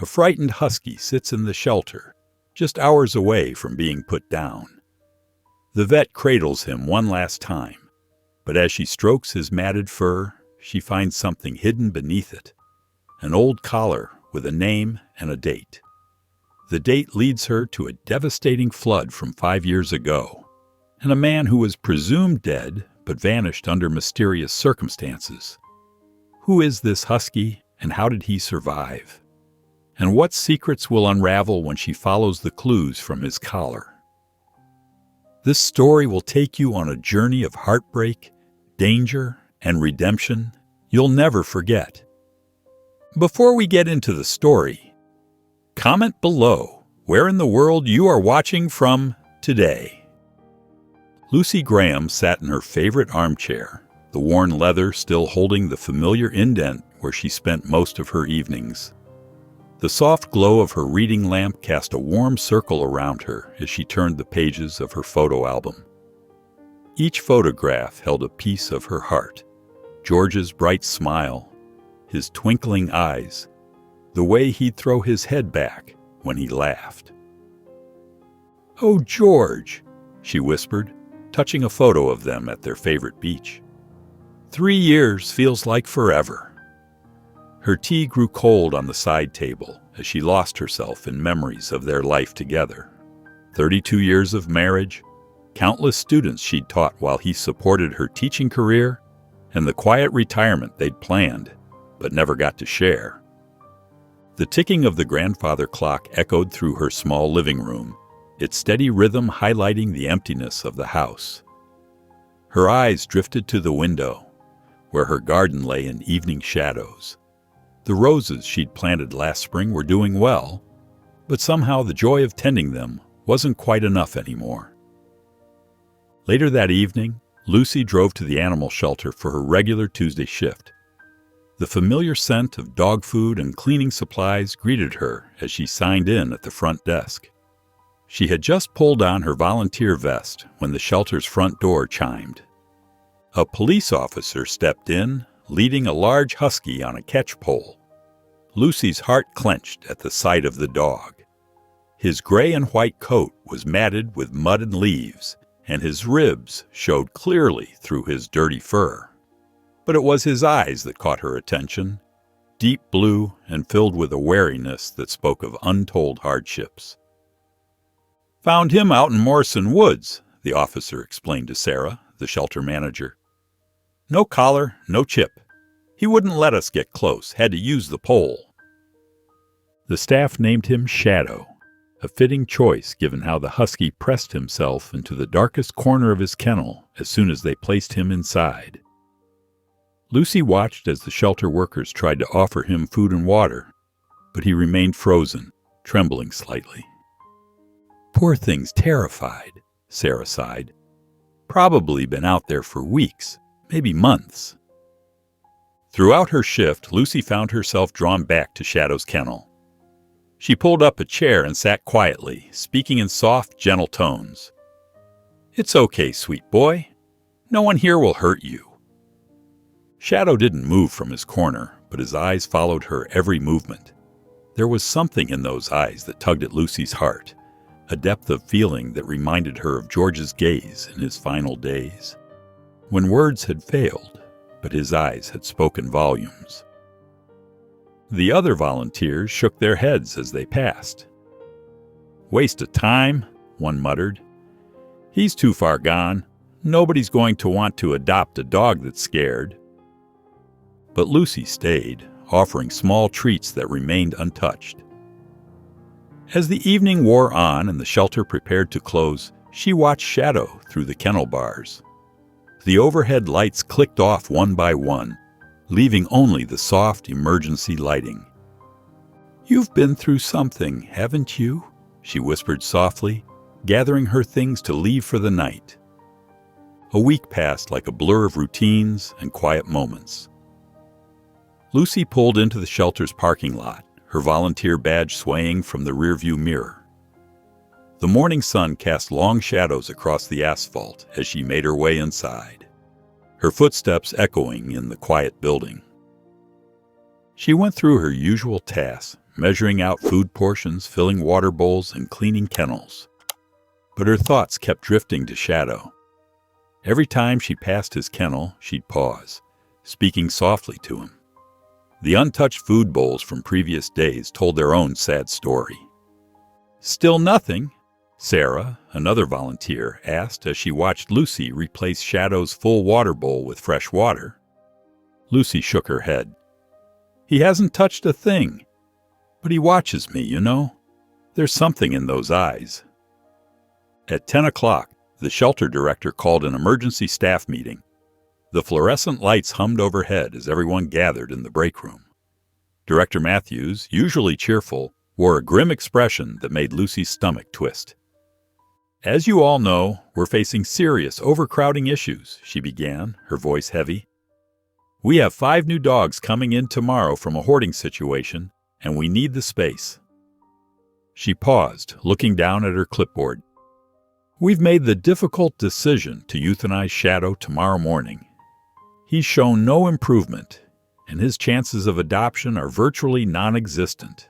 A frightened husky sits in the shelter, just hours away from being put down. The vet cradles him one last time, but as she strokes his matted fur, she finds something hidden beneath it, an old collar with a name and a date. The date leads her to a devastating flood from 5 years ago, and a man who was presumed dead but vanished under mysterious circumstances. Who is this husky, and how did he survive? And what secrets will unravel when she follows the clues from his collar? This story will take you on a journey of heartbreak, danger, and redemption you'll never forget. Before we get into the story, comment below where in the world you are watching from today. Lucy Graham sat in her favorite armchair, the worn leather still holding the familiar indent where she spent most of her evenings. The soft glow of her reading lamp cast a warm circle around her as she turned the pages of her photo album. Each photograph held a piece of her heart: George's bright smile, his twinkling eyes, the way he'd throw his head back when he laughed. "Oh, George," she whispered, touching a photo of them at their favorite beach. "3 years feels like forever." Her tea grew cold on the side table as she lost herself in memories of their life together. 32 years of marriage, countless students she'd taught while he supported her teaching career, and the quiet retirement they'd planned but never got to share. The ticking of the grandfather clock echoed through her small living room, its steady rhythm highlighting the emptiness of the house. Her eyes drifted to the window, where her garden lay in evening shadows. The roses she'd planted last spring were doing well, but somehow the joy of tending them wasn't quite enough anymore. Later that evening, Lucy drove to the animal shelter for her regular Tuesday shift. The familiar scent of dog food and cleaning supplies greeted her as she signed in at the front desk. She had just pulled on her volunteer vest when the shelter's front door chimed. A police officer stepped in, leading a large husky on a catch pole. Lucy's heart clenched at the sight of the dog. His gray and white coat was matted with mud and leaves, and his ribs showed clearly through his dirty fur. But it was his eyes that caught her attention, deep blue and filled with a wariness that spoke of untold hardships. "Found him out in Morrison Woods," the officer explained to Sarah, the shelter manager. "No collar, no chip. He wouldn't let us get close, had to use the pole." The staff named him Shadow, a fitting choice given how the husky pressed himself into the darkest corner of his kennel as soon as they placed him inside. Lucy watched as the shelter workers tried to offer him food and water, but he remained frozen, trembling slightly. "Poor thing's terrified," Sarah sighed. "Probably been out there for weeks, maybe months." Throughout her shift, Lucy found herself drawn back to Shadow's kennel. She pulled up a chair and sat quietly, speaking in soft, gentle tones. "It's okay, sweet boy. No one here will hurt you." Shadow didn't move from his corner, but his eyes followed her every movement. There was something in those eyes that tugged at Lucy's heart, a depth of feeling that reminded her of George's gaze in his final days, when words had failed, but his eyes had spoken volumes. The other volunteers shook their heads as they passed. "Waste of time," one muttered. "He's too far gone. Nobody's going to want to adopt a dog that's scared." But Lucy stayed, offering small treats that remained untouched. As the evening wore on and the shelter prepared to close, she watched Shadow through the kennel bars. The overhead lights clicked off one by one, leaving only the soft emergency lighting. "You've been through something, haven't you?" she whispered softly, gathering her things to leave for the night. A week passed like a blur of routines and quiet moments. Lucy pulled into the shelter's parking lot, her volunteer badge swaying from the rearview mirror. The morning sun cast long shadows across the asphalt as she made her way inside, her footsteps echoing in the quiet building. She went through her usual tasks, measuring out food portions, filling water bowls, and cleaning kennels. But her thoughts kept drifting to Shadow. Every time she passed his kennel, she'd pause, speaking softly to him. The untouched food bowls from previous days told their own sad story. "Still nothing?" Sarah, another volunteer, asked as she watched Lucy replace Shadow's full water bowl with fresh water. Lucy shook her head. "He hasn't touched a thing. But he watches me, you know. There's something in those eyes." At 10 o'clock, the shelter director called an emergency staff meeting. The fluorescent lights hummed overhead as everyone gathered in the break room. Director Matthews, usually cheerful, wore a grim expression that made Lucy's stomach twist. "As you all know, we're facing serious overcrowding issues," she began, her voice heavy. "We have 5 new dogs coming in tomorrow from a hoarding situation, and we need the space." She paused, looking down at her clipboard. "We've made the difficult decision to euthanize Shadow tomorrow morning. He's shown no improvement, and his chances of adoption are virtually non-existent."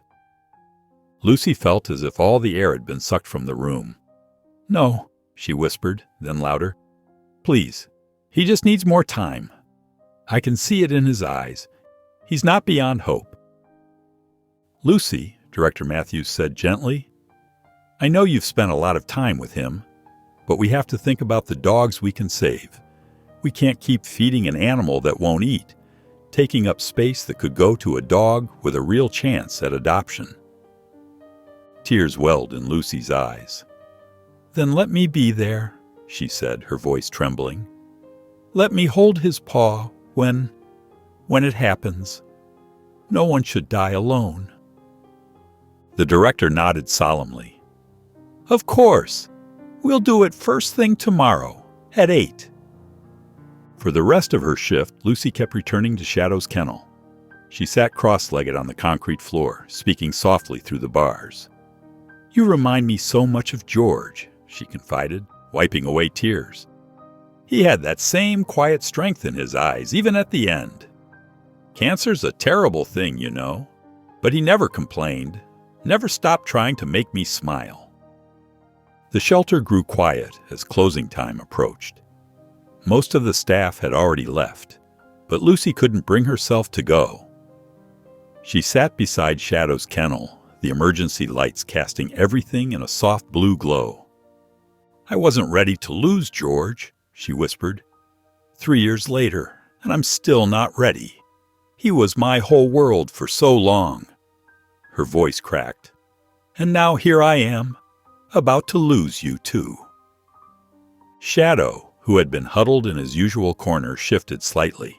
Lucy felt as if all the air had been sucked from the room. "No," she whispered, then louder. "Please, he just needs more time. I can see it in his eyes. He's not beyond hope." "Lucy," Director Matthews said gently, "I know you've spent a lot of time with him, but we have to think about the dogs we can save. We can't keep feeding an animal that won't eat, taking up space that could go to a dog with a real chance at adoption." Tears welled in Lucy's eyes. "Then let me be there," she said, her voice trembling. "Let me hold his paw when it happens. No one should die alone." The director nodded solemnly. "Of course. We'll do it first thing tomorrow, at 8. For the rest of her shift, Lucy kept returning to Shadow's kennel. She sat cross-legged on the concrete floor, speaking softly through the bars. "You remind me so much of George," she confided, wiping away tears. "He had that same quiet strength in his eyes, even at the end. Cancer's a terrible thing, you know, but he never complained, never stopped trying to make me smile." The shelter grew quiet as closing time approached. Most of the staff had already left, but Lucy couldn't bring herself to go. She sat beside Shadow's kennel, the emergency lights casting everything in a soft blue glow. "I wasn't ready to lose George," she whispered. 3 years later, and I'm still not ready. He was my whole world for so long." Her voice cracked. "And now here I am, about to lose you too." Shadow, who had been huddled in his usual corner, shifted slightly.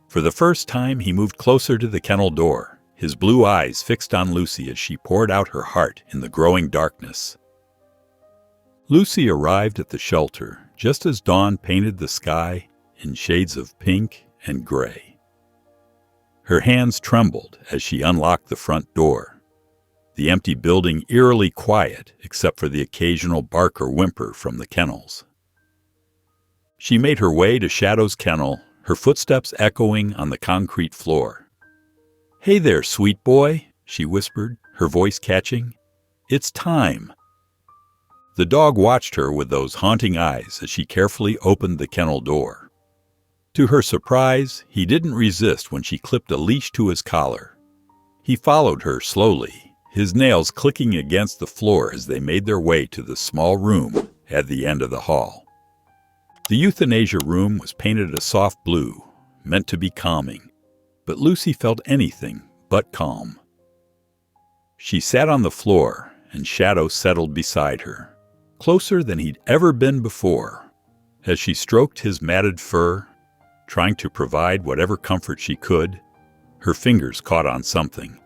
For the first time, he moved closer to the kennel door, his blue eyes fixed on Lucy as she poured out her heart in the growing darkness. Lucy arrived at the shelter just as dawn painted the sky in shades of pink and gray. Her hands trembled as she unlocked the front door, the empty building eerily quiet except for the occasional bark or whimper from the kennels. She made her way to Shadow's kennel, her footsteps echoing on the concrete floor. "Hey there, sweet boy," she whispered, her voice catching. "It's time." The dog watched her with those haunting eyes as she carefully opened the kennel door. To her surprise, he didn't resist when she clipped a leash to his collar. He followed her slowly, his nails clicking against the floor as they made their way to the small room at the end of the hall. The euthanasia room was painted a soft blue, meant to be calming, but Lucy felt anything but calm. She sat on the floor, and Shadow settled beside her, closer than he'd ever been before. As she stroked his matted fur, trying to provide whatever comfort she could, her fingers caught on something.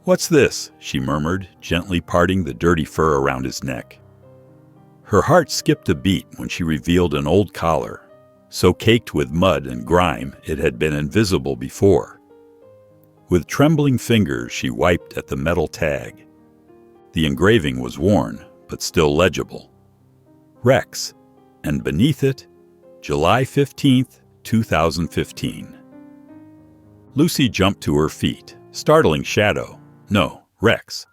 "What's this?" she murmured, gently parting the dirty fur around his neck. Her heart skipped a beat when she revealed an old collar, so caked with mud and grime it had been invisible before. With trembling fingers, she wiped at the metal tag. The engraving was worn, but still legible. Rex, and beneath it, July 15th, 2015. Lucy jumped to her feet, Startling Shadow, no, Rex,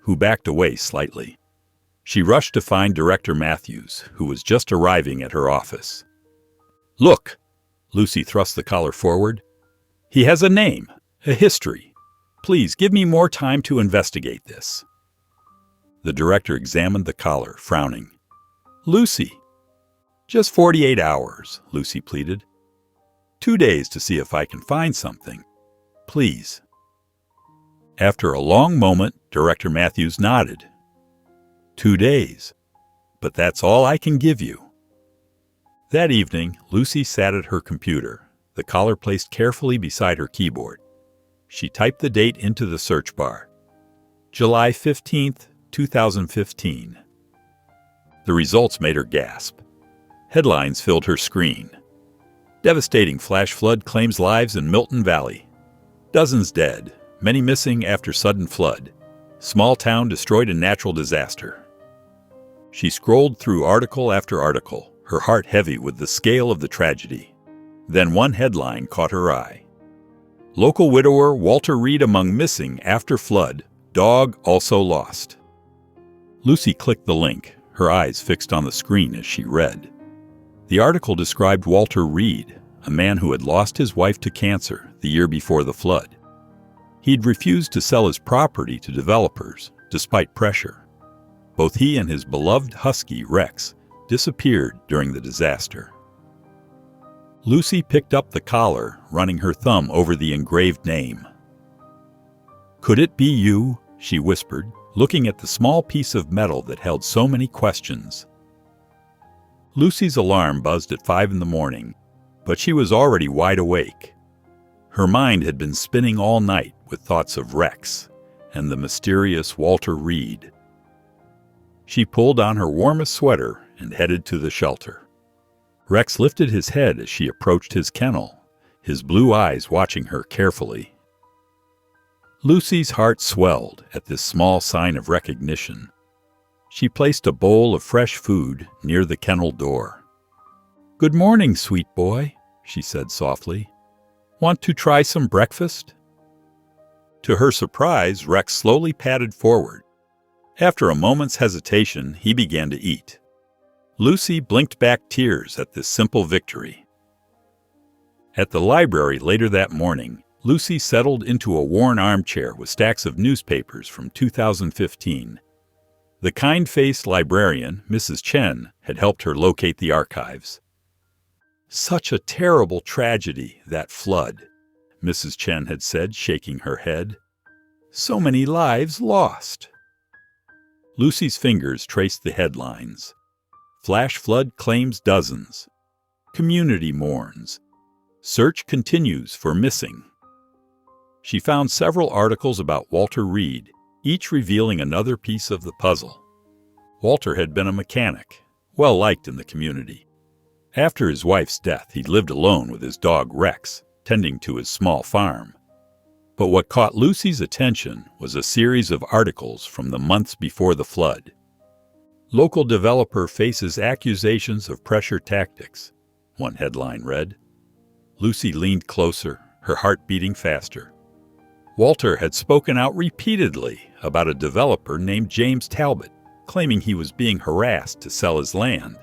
who backed away slightly. She rushed to find Director Matthews, who was just arriving at her office. "Look!" Lucy thrust the collar forward. "He has a name, a history. Please give me more time to investigate this." The director examined the collar, frowning. "Lucy." "Just 48 hours, Lucy pleaded. 2 days to see if I can find something. Please." After a long moment, Director Matthews nodded. 2 days. But that's all I can give you." That evening, Lucy sat at her computer, the collar placed carefully beside her keyboard. She typed the date into the search bar. July 15th, 2015. The results made her gasp. Headlines filled her screen. Devastating flash flood claims lives in Milton Valley. Dozens dead, many missing after sudden flood. Small town destroyed in natural disaster. She scrolled through article after article, her heart heavy with the scale of the tragedy. Then one headline caught her eye. Local widower Walter Reed among missing after flood, dog also lost. Lucy clicked the link, her eyes fixed on the screen as she read. The article described Walter Reed, a man who had lost his wife to cancer the year before the flood. He'd refused to sell his property to developers, despite pressure. Both he and his beloved Husky, Rex, disappeared during the disaster. Lucy picked up the collar, running her thumb over the engraved name. "Could it be you?" she whispered, looking at the small piece of metal that held so many questions. Lucy's alarm buzzed at 5 in the morning, but she was already wide awake. Her mind had been spinning all night with thoughts of Rex and the mysterious Walter Reed. She pulled on her warmest sweater and headed to the shelter. Rex lifted his head as she approached his kennel, his blue eyes watching her carefully. Lucy's heart swelled at this small sign of recognition. She placed a bowl of fresh food near the kennel door. "Good morning, sweet boy," she said softly. "Want to try some breakfast?" To her surprise, Rex slowly padded forward. After a moment's hesitation, he began to eat. Lucy blinked back tears at this simple victory. At the library later that morning, Lucy settled into a worn armchair with stacks of newspapers from 2015. The kind-faced librarian, Mrs. Chen, had helped her locate the archives. "Such a terrible tragedy, that flood," Mrs. Chen had said, shaking her head. "So many lives lost." Lucy's fingers traced the headlines. Flash flood claims dozens. Community mourns. Search continues for missing. She found several articles about Walter Reed, each revealing another piece of the puzzle. Walter had been a mechanic, well liked in the community. After his wife's death, he lived alone with his dog Rex, tending to his small farm. But what caught Lucy's attention was a series of articles from the months before the flood. "Local developer faces accusations of pressure tactics," one headline read. Lucy leaned closer, her heart beating faster. Walter had spoken out repeatedly about a developer named James Talbot, claiming he was being harassed to sell his land.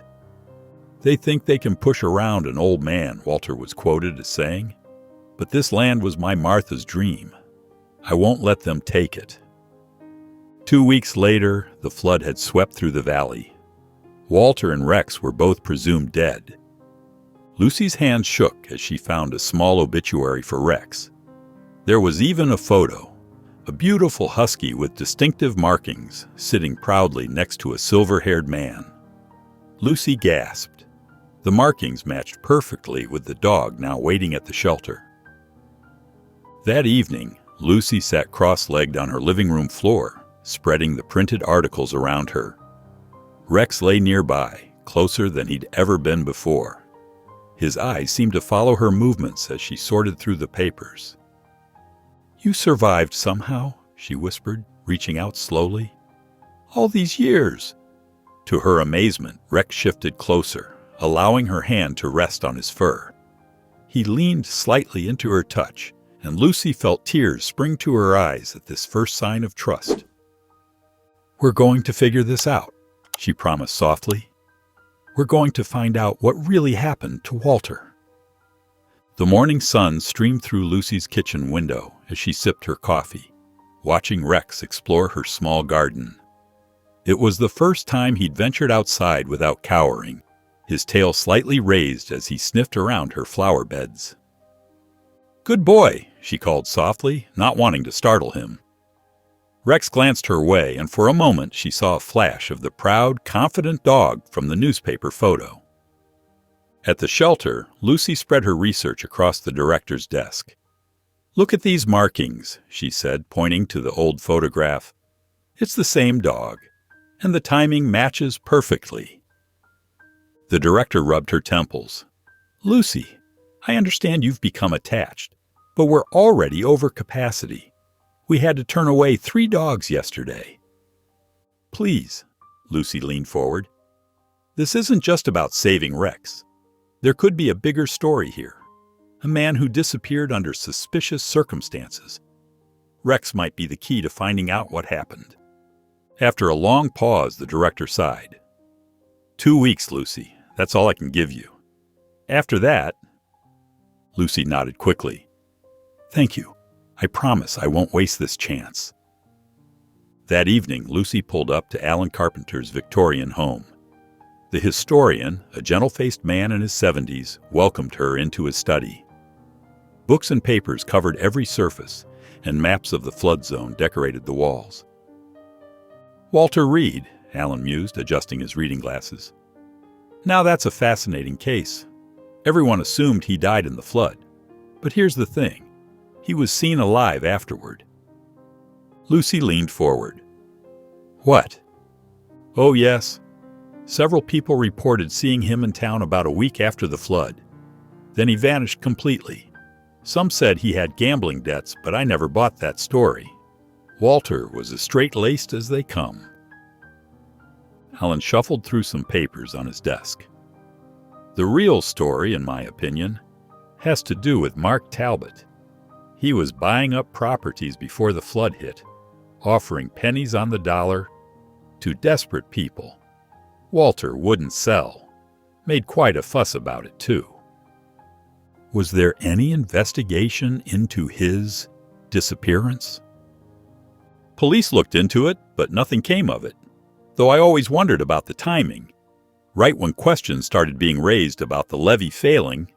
"They think they can push around an old man," Walter was quoted as saying. "But this land was my Martha's dream. I won't let them take it." 2 weeks later, the flood had swept through the valley. Walter and Rex were both presumed dead. Lucy's hand shook as she found a small obituary for Rex. There was even a photo, a beautiful husky with distinctive markings sitting proudly next to a silver-haired man. Lucy gasped. The markings matched perfectly with the dog now waiting at the shelter. That evening, Lucy sat cross-legged on her living room floor, spreading the printed articles around her. Rex lay nearby, closer than he'd ever been before. His eyes seemed to follow her movements as she sorted through the papers. "You survived somehow," she whispered, reaching out slowly. "All these years." To her amazement, Rex shifted closer, allowing her hand to rest on his fur. He leaned slightly into her touch, and Lucy felt tears spring to her eyes at this first sign of trust. "We're going to figure this out," she promised softly. "We're going to find out what really happened to Walter." The morning sun streamed through Lucy's kitchen window as she sipped her coffee, watching Rex explore her small garden. It was the first time he'd ventured outside without cowering, his tail slightly raised as he sniffed around her flower beds. "Good boy," she called softly, not wanting to startle him. Rex glanced her way, and for a moment she saw a flash of the proud, confident dog from the newspaper photo. At the shelter, Lucy spread her research across the director's desk. "Look at these markings," she said, pointing to the old photograph. "It's the same dog, and the timing matches perfectly." The director rubbed her temples. "Lucy, I understand you've become attached, but we're already over capacity. We had to turn away 3 dogs yesterday." "Please," Lucy leaned forward. "This isn't just about saving Rex. There could be a bigger story here. A man who disappeared under suspicious circumstances. Rex might be the key to finding out what happened." After a long pause, the director sighed. 2 weeks, Lucy. That's all I can give you. After that..." Lucy nodded quickly. "Thank you. I promise I won't waste this chance." That evening, Lucy pulled up to Alan Carpenter's Victorian home. The historian, a gentle-faced man in his 70s, welcomed her into his study. Books and papers covered every surface, and maps of the flood zone decorated the walls. "Walter Reed," Alan mused, adjusting his reading glasses. "Now that's a fascinating case. Everyone assumed he died in the flood. But here's the thing. He was seen alive afterward." Lucy leaned forward. "What?" "Oh, yes. Several people reported seeing him in town about a week after the flood. Then he vanished completely. Some said he had gambling debts, but I never bought that story. Walter was as straight-laced as they come." Alan shuffled through some papers on his desk. "The real story, in my opinion, has to do with Mark Talbot. He was buying up properties before the flood hit, offering pennies on the dollar to desperate people. Walter wouldn't sell. Made quite a fuss about it, too." "Was there any investigation into his disappearance?" "Police looked into it, but nothing came of it. Though I always wondered about the timing. Right when questions started being raised about the levee failing..."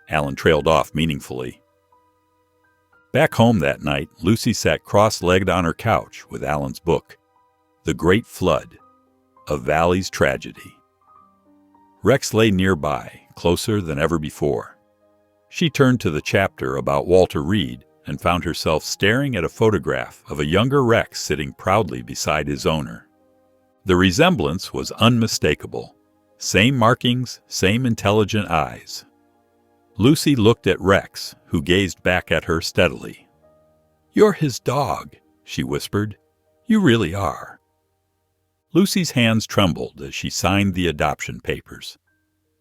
Alan trailed off meaningfully. Back home that night, Lucy sat cross-legged on her couch with Alan's book, The Great Flood, A Valley's Tragedy. Rex lay nearby, closer than ever before. She turned to the chapter about Walter Reed and found herself staring at a photograph of a younger Rex sitting proudly beside his owner. The resemblance was unmistakable. Same markings, same intelligent eyes. Lucy looked at Rex, who gazed back at her steadily. "You're his dog," she whispered. "You really are." Lucy's hands trembled as she signed the adoption papers.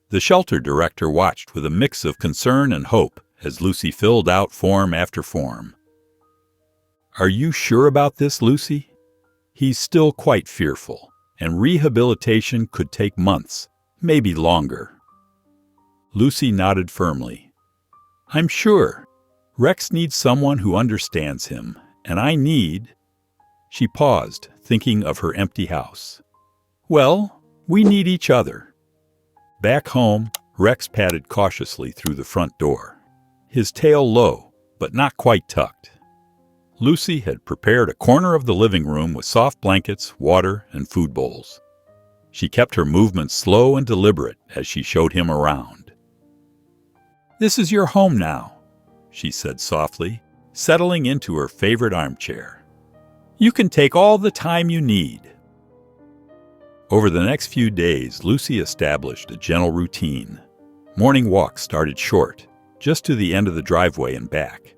The shelter director watched with a mix of concern and hope as Lucy filled out form after form. "Are you sure about this, Lucy? He's still quite fearful, and rehabilitation could take months, maybe longer." Lucy nodded firmly. "I'm sure. Rex needs someone who understands him, and I need..." She paused, thinking of her empty house. "Well, we need each other." Back home, Rex padded cautiously through the front door, his tail low, but not quite tucked. Lucy had prepared a corner of the living room with soft blankets, water, and food bowls. She kept her movements slow and deliberate as she showed him around. "This is your home now," she said softly, settling into her favorite armchair. "You can take all the time you need." Over the next few days, Lucy established a gentle routine. Morning walks started short, just to the end of the driveway and back.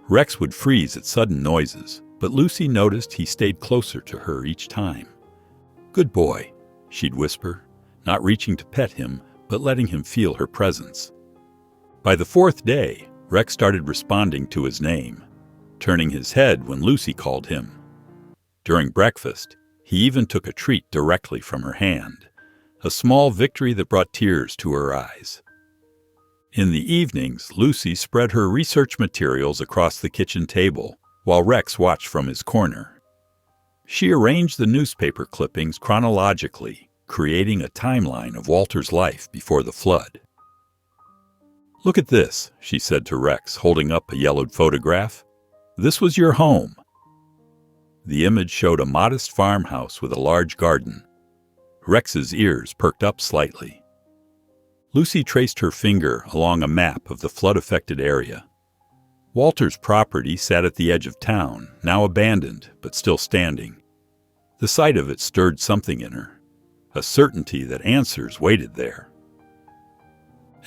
Rex would freeze at sudden noises, but Lucy noticed he stayed closer to her each time. "Good boy," she'd whisper, not reaching to pet him, but letting him feel her presence. By the 4th day, Rex started responding to his name, turning his head when Lucy called him. During breakfast, he even took a treat directly from her hand, a small victory that brought tears to her eyes. In the evenings, Lucy spread her research materials across the kitchen table, while Rex watched from his corner. She arranged the newspaper clippings chronologically, creating a timeline of Walter's life before the flood. "Look at this," she said to Rex, holding up a yellowed photograph. "This was your home." The image showed a modest farmhouse with a large garden. Rex's ears perked up slightly. Lucy traced her finger along a map of the flood-affected area. Walter's property sat at the edge of town, now abandoned but still standing. The sight of it stirred something in her, a certainty that answers waited there.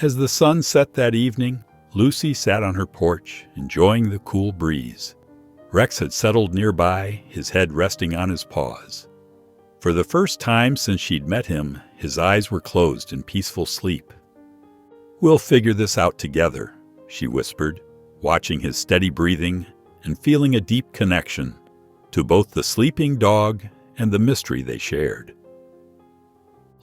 As the sun set that evening, Lucy sat on her porch, enjoying the cool breeze. Rex had settled nearby, his head resting on his paws. For the first time since she'd met him, his eyes were closed in peaceful sleep. "We'll figure this out together," she whispered, watching his steady breathing and feeling a deep connection to both the sleeping dog and the mystery they shared.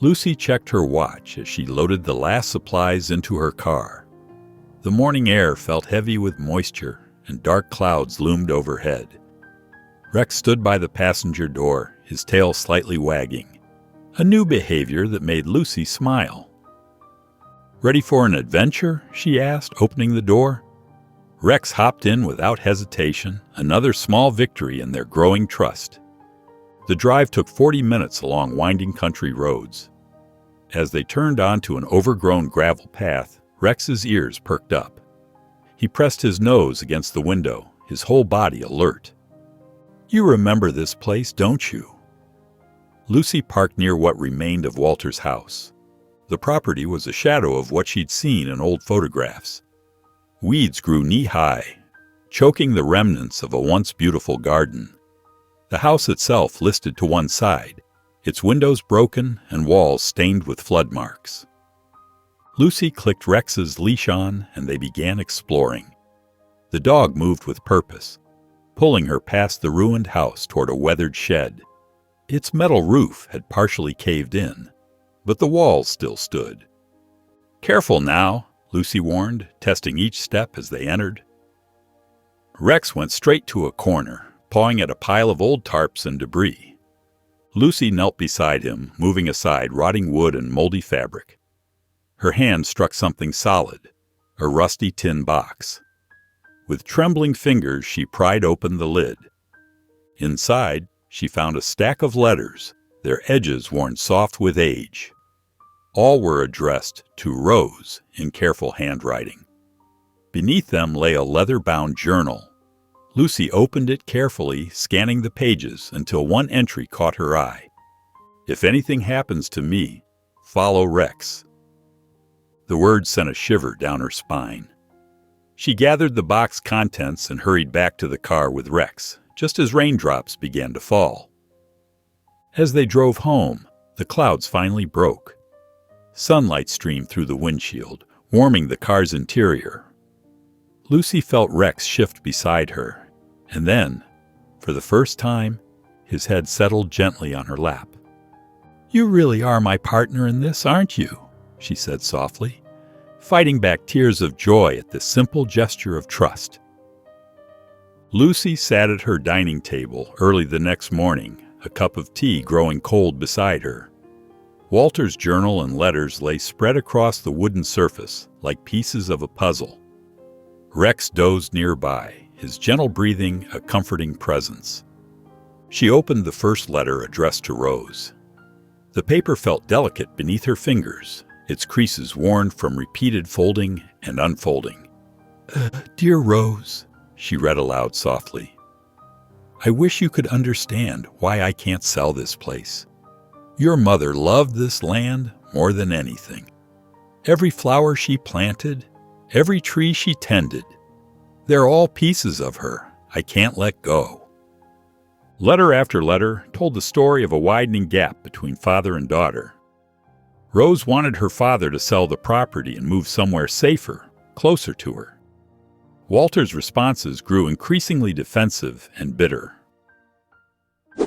Lucy checked her watch as she loaded the last supplies into her car. The morning air felt heavy with moisture, and dark clouds loomed overhead. Rex stood by the passenger door, his tail slightly wagging, a new behavior that made Lucy smile. "Ready for an adventure?" she asked, opening the door. Rex hopped in without hesitation, another small victory in their growing trust. The drive took 40 minutes along winding country roads. As they turned onto an overgrown gravel path, Rex's ears perked up. He pressed his nose against the window, his whole body alert. "You remember this place, don't you?" Lucy parked near what remained of Walter's house. The property was a shadow of what she'd seen in old photographs. Weeds grew knee-high, choking the remnants of a once beautiful garden. The house itself listed to one side, its windows broken and walls stained with flood marks. Lucy clicked Rex's leash on, and they began exploring. The dog moved with purpose, pulling her past the ruined house toward a weathered shed. Its metal roof had partially caved in, but the walls still stood. "Careful now," Lucy warned, testing each step as they entered. Rex went straight to a corner, pawing at a pile of old tarps and debris. Lucy knelt beside him, moving aside rotting wood and moldy fabric. Her hand struck something solid, a rusty tin box. With trembling fingers, she pried open the lid. Inside, she found a stack of letters, their edges worn soft with age. All were addressed to Rose in careful handwriting. Beneath them lay a leather-bound journal. Lucy opened it carefully, scanning the pages until one entry caught her eye. "If anything happens to me, follow Rex." The words sent a shiver down her spine. She gathered the box contents and hurried back to the car with Rex, just as raindrops began to fall. As they drove home, the clouds finally broke. Sunlight streamed through the windshield, warming the car's interior. Lucy felt Rex shift beside her, and then, for the first time, his head settled gently on her lap. "You really are my partner in this, aren't you?" she said softly, fighting back tears of joy at this simple gesture of trust. Lucy sat at her dining table early the next morning, a cup of tea growing cold beside her. Walter's journal and letters lay spread across the wooden surface like pieces of a puzzle. Rex dozed nearby, his gentle breathing a comforting presence. She opened the first letter addressed to Rose. The paper felt delicate beneath her fingers, its creases worn from repeated folding and unfolding. "Dear Rose," she read aloud softly, "I wish you could understand why I can't sell this place. Your mother loved this land more than anything. Every flower she planted, every tree she tended, they're all pieces of her I can't let go." Letter after letter told the story of a widening gap between father and daughter. Rose wanted her father to sell the property and move somewhere safer, closer to her. Walter's responses grew increasingly defensive and bitter.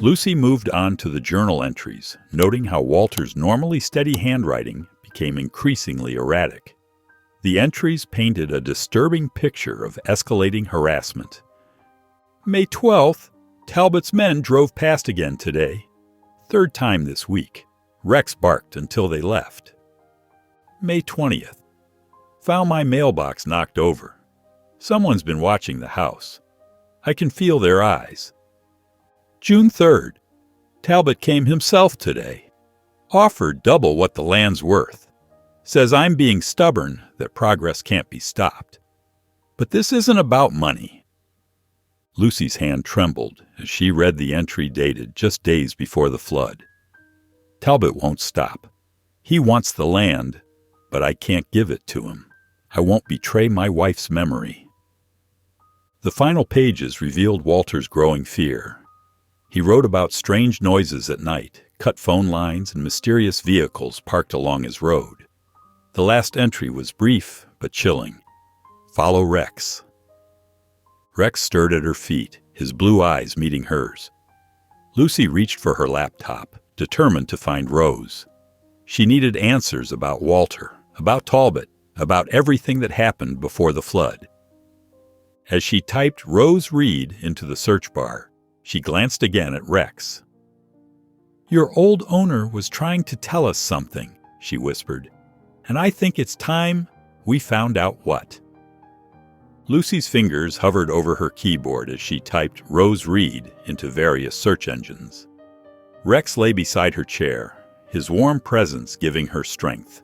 Lucy moved on to the journal entries, noting how Walter's normally steady handwriting became increasingly erratic. The entries painted a disturbing picture of escalating harassment. May 12th, Talbot's men drove past again today. Third time this week. Rex barked until they left. May 20th. Found my mailbox knocked over. Someone's been watching the house. I can feel their eyes. June 3rd. Talbot came himself today. Offered double what the land's worth. Says I'm being stubborn, that progress can't be stopped. But this isn't about money. Lucy's hand trembled as she read the entry dated just days before the flood. Talbot won't stop. He wants the land, but I can't give it to him. I won't betray my wife's memory. The final pages revealed Walter's growing fear. He wrote about strange noises at night, cut phone lines, and mysterious vehicles parked along his road. The last entry was brief but chilling. Follow Rex. Rex stirred at her feet, his blue eyes meeting hers. Lucy reached for her laptop, determined to find Rose. She needed answers about Walter, about Talbot, about everything that happened before the flood. As she typed Rose Reed into the search bar, she glanced again at Rex. "Your old owner was trying to tell us something," she whispered, "and I think it's time we found out what." Lucy's fingers hovered over her keyboard as she typed Rose Reed into various search engines. Rex lay beside her chair, his warm presence giving her strength.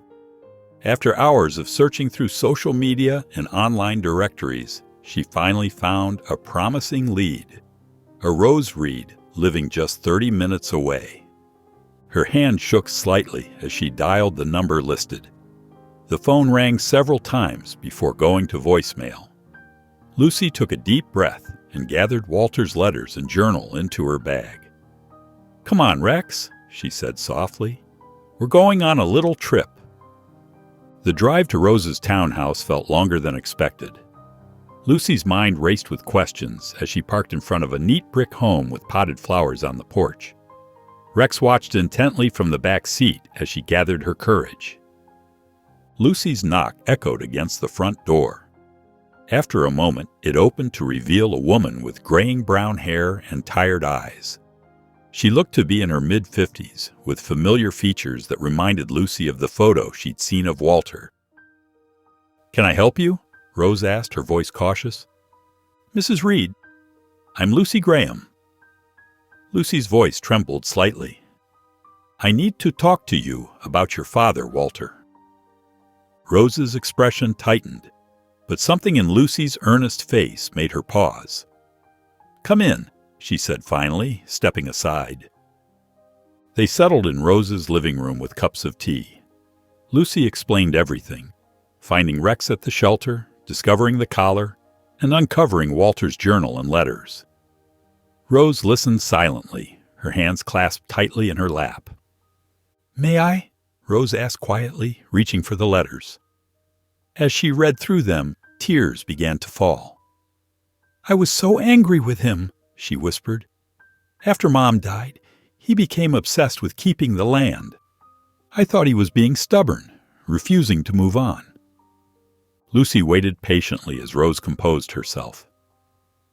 After hours of searching through social media and online directories, she finally found a promising lead. A Rose Reed living just 30 minutes away. Her hand shook slightly as she dialed the number listed. The phone rang several times before going to voicemail. Lucy took a deep breath and gathered Walter's letters and journal into her bag. "Come on, Rex," she said softly. "We're going on a little trip." The drive to Rose's townhouse felt longer than expected. Lucy's mind raced with questions as she parked in front of a neat brick home with potted flowers on the porch. Rex watched intently from the back seat as she gathered her courage. Lucy's knock echoed against the front door. After a moment, it opened to reveal a woman with graying brown hair and tired eyes. She looked to be in her mid-50s, with familiar features that reminded Lucy of the photo she'd seen of Walter. "Can I help you?" Rose asked, her voice cautious. "Mrs. Reed, I'm Lucy Graham." Lucy's voice trembled slightly. "I need to talk to you about your father, Walter." Rose's expression tightened, but something in Lucy's earnest face made her pause. "Come in," she said finally, stepping aside. They settled in Rose's living room with cups of tea. Lucy explained everything, finding Rex at the shelter, discovering the collar, and uncovering Walter's journal and letters. Rose listened silently, her hands clasped tightly in her lap. "May I?" Rose asked quietly, reaching for the letters. As she read through them, tears began to fall. "I was so angry with him," she whispered. "After Mom died, he became obsessed with keeping the land. I thought he was being stubborn, refusing to move on." Lucy waited patiently as Rose composed herself.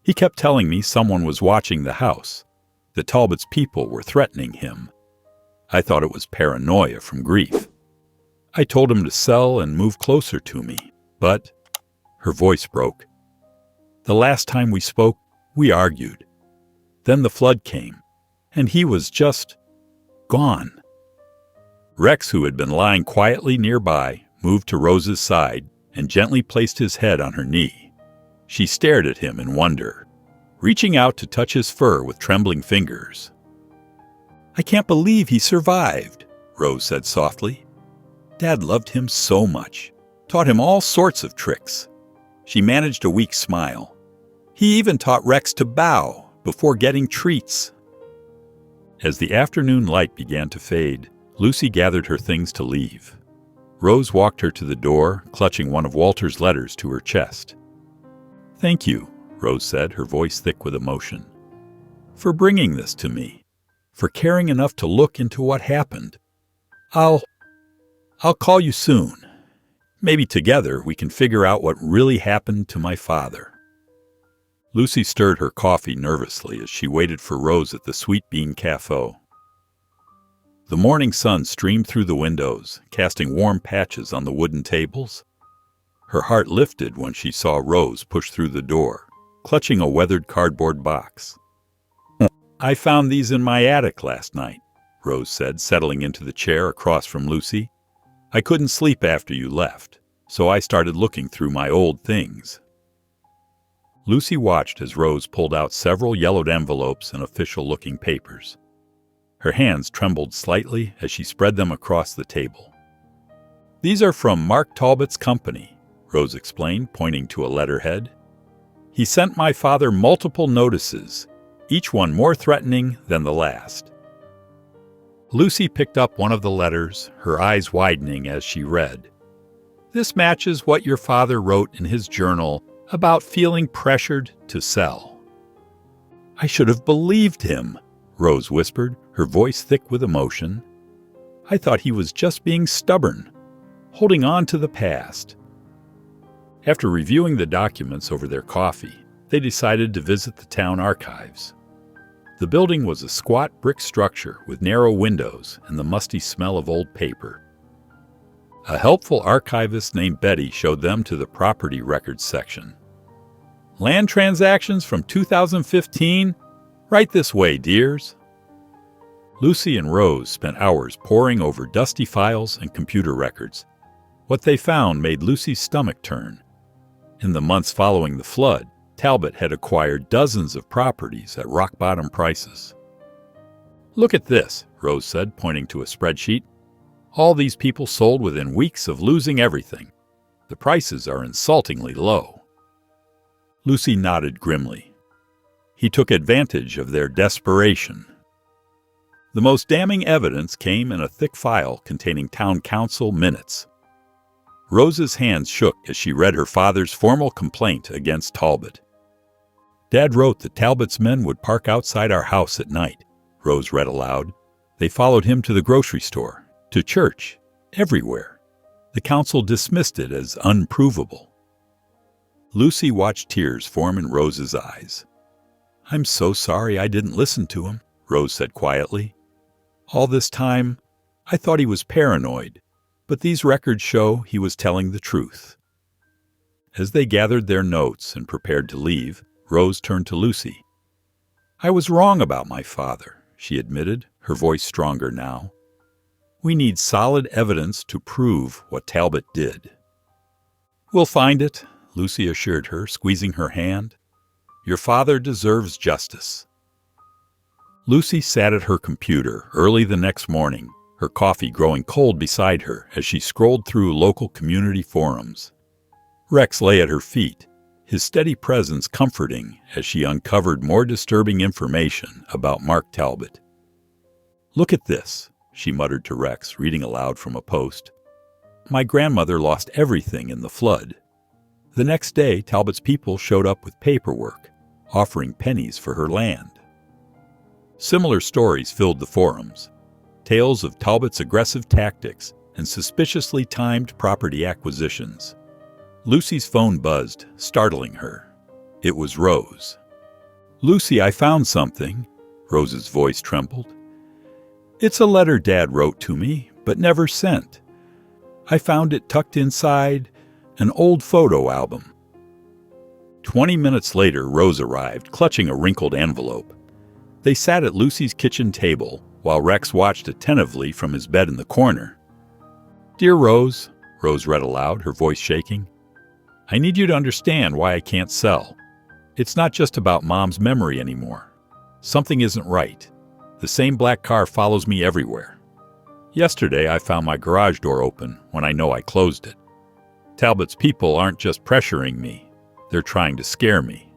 "He kept telling me someone was watching the house, that Talbot's people were threatening him. I thought it was paranoia from grief. I told him to sell and move closer to me, but—" Her voice broke. "The last time we spoke, we argued. Then the flood came, and he was just gone." Rex, who had been lying quietly nearby, moved to Rose's side and gently placed his head on her knee. She stared at him in wonder, reaching out to touch his fur with trembling fingers. "I can't believe he survived," Rose said softly. "Dad loved him so much, taught him all sorts of tricks." She managed a weak smile. "He even taught Rex to bow before getting treats." As the afternoon light began to fade, Lucy gathered her things to leave. Rose walked her to the door, clutching one of Walter's letters to her chest. "Thank you," Rose said, her voice thick with emotion, "for bringing this to me, for caring enough to look into what happened. I'll call you soon. Maybe together we can figure out what really happened to my father." Lucy stirred her coffee nervously as she waited for Rose at the Sweet Bean Cafe. The morning sun streamed through the windows, casting warm patches on the wooden tables. Her heart lifted when she saw Rose push through the door, clutching a weathered cardboard box. "I found these in my attic last night," Rose said, settling into the chair across from Lucy. "I couldn't sleep after you left, so I started looking through my old things." Lucy watched as Rose pulled out several yellowed envelopes and official-looking papers. Her hands trembled slightly as she spread them across the table. "These are from Mark Talbot's company," Rose explained, pointing to a letterhead. "He sent my father multiple notices, each one more threatening than the last." Lucy picked up one of the letters, her eyes widening as she read. "This matches what your father wrote in his journal about feeling pressured to sell." "I should have believed him," Rose whispered, her voice thick with emotion. "I thought he was just being stubborn, holding on to the past." After reviewing the documents over their coffee, they decided to visit the town archives. The building was a squat brick structure with narrow windows and the musty smell of old paper. A helpful archivist named Betty showed them to the property records section. "Land transactions from 2015? Right this way, dears." Lucy and Rose spent hours poring over dusty files and computer records. What they found made Lucy's stomach turn. In the months following the flood, Talbot had acquired dozens of properties at rock-bottom prices. "Look at this," Rose said, pointing to a spreadsheet. "All these people sold within weeks of losing everything. The prices are insultingly low." Lucy nodded grimly. He took advantage of their desperation. The most damning evidence came in a thick file containing town council minutes. Rose's hands shook as she read her father's formal complaint against Talbot. "Dad wrote that Talbot's men would park outside our house at night," Rose read aloud. "They followed him to the grocery store, to church, everywhere. The council dismissed it as unprovable." Lucy watched tears form in Rose's eyes. "I'm so sorry I didn't listen to him," Rose said quietly. "All this time, I thought he was paranoid, but these records show he was telling the truth." As they gathered their notes and prepared to leave, Rose turned to Lucy. "I was wrong about my father," she admitted, her voice stronger now. "We need solid evidence to prove what Talbot did." "We'll find it," Lucy assured her, squeezing her hand. "Your father deserves justice." Lucy sat at her computer early the next morning, her coffee growing cold beside her as she scrolled through local community forums. Rex lay at her feet, his steady presence comforting as she uncovered more disturbing information about Mark Talbot. "Look at this," she muttered to Rex, reading aloud from a post. "My grandmother lost everything in the flood. The next day, Talbot's people showed up with paperwork, offering pennies for her land." Similar stories filled the forums, tales of Talbot's aggressive tactics and suspiciously timed property acquisitions. Lucy's phone buzzed, startling her. It was Rose. "Lucy, I found something," Rose's voice trembled. "It's a letter Dad wrote to me, but never sent. I found it tucked inside an old photo album." 20 minutes later, Rose arrived, clutching a wrinkled envelope. They sat at Lucy's kitchen table, while Rex watched attentively from his bed in the corner. "Dear Rose," Rose read aloud, her voice shaking, "I need you to understand why I can't sell. It's not just about Mom's memory anymore. Something isn't right. The same black car follows me everywhere. Yesterday I found my garage door open when I know I closed it. Talbot's people aren't just pressuring me, they're trying to scare me."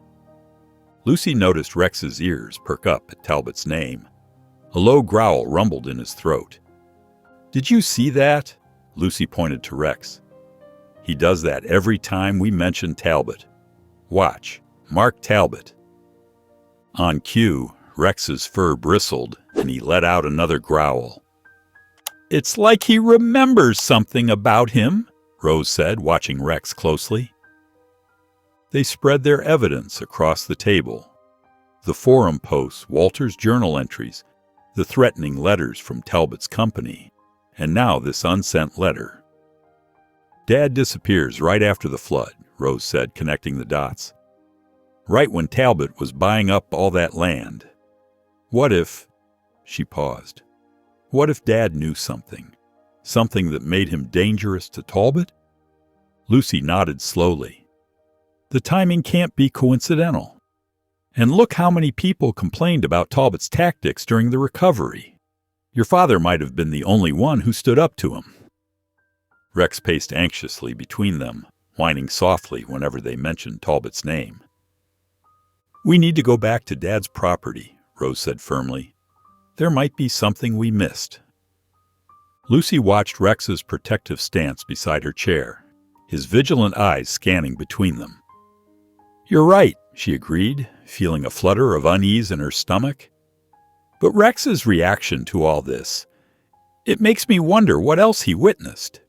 Lucy noticed Rex's ears perk up at Talbot's name. A low growl rumbled in his throat. "Did you see that?" Lucy pointed to Rex. "He does that every time we mention Talbot. Watch, Mark Talbot." On cue, Rex's fur bristled, and he let out another growl. "It's like he remembers something about him," Rose said, watching Rex closely. They spread their evidence across the table. The forum posts, Walter's journal entries, the threatening letters from Talbot's company, and now this unsent letter. "Dad disappears right after the flood," Rose said, connecting the dots. "Right when Talbot was buying up all that land. What if—" She paused. "What if Dad knew something? Something that made him dangerous to Talbot?" Lucy nodded slowly. "The timing can't be coincidental. And look how many people complained about Talbot's tactics during the recovery. Your father might have been the only one who stood up to him." Rex paced anxiously between them, whining softly whenever they mentioned Talbot's name. "We need to go back to Dad's property," Rose said firmly. "There might be something we missed." Lucy watched Rex's protective stance beside her chair, his vigilant eyes scanning between them. "You're right," she agreed, feeling a flutter of unease in her stomach. "But Rex's reaction to all this, it makes me wonder what else he witnessed."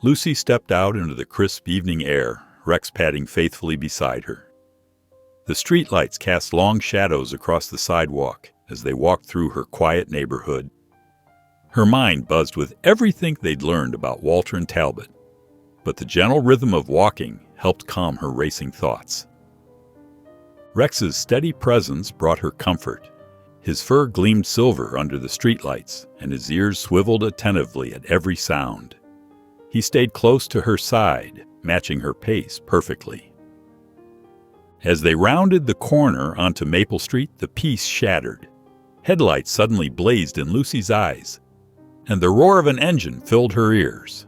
Lucy stepped out into the crisp evening air, Rex padding faithfully beside her. The streetlights cast long shadows across the sidewalk as they walked through her quiet neighborhood. Her mind buzzed with everything they'd learned about Walter and Talbot, but the gentle rhythm of walking helped calm her racing thoughts. Rex's steady presence brought her comfort. His fur gleamed silver under the streetlights, and his ears swiveled attentively at every sound. He stayed close to her side, matching her pace perfectly. As they rounded the corner onto Maple Street, the peace shattered. Headlights suddenly blazed in Lucy's eyes, and the roar of an engine filled her ears.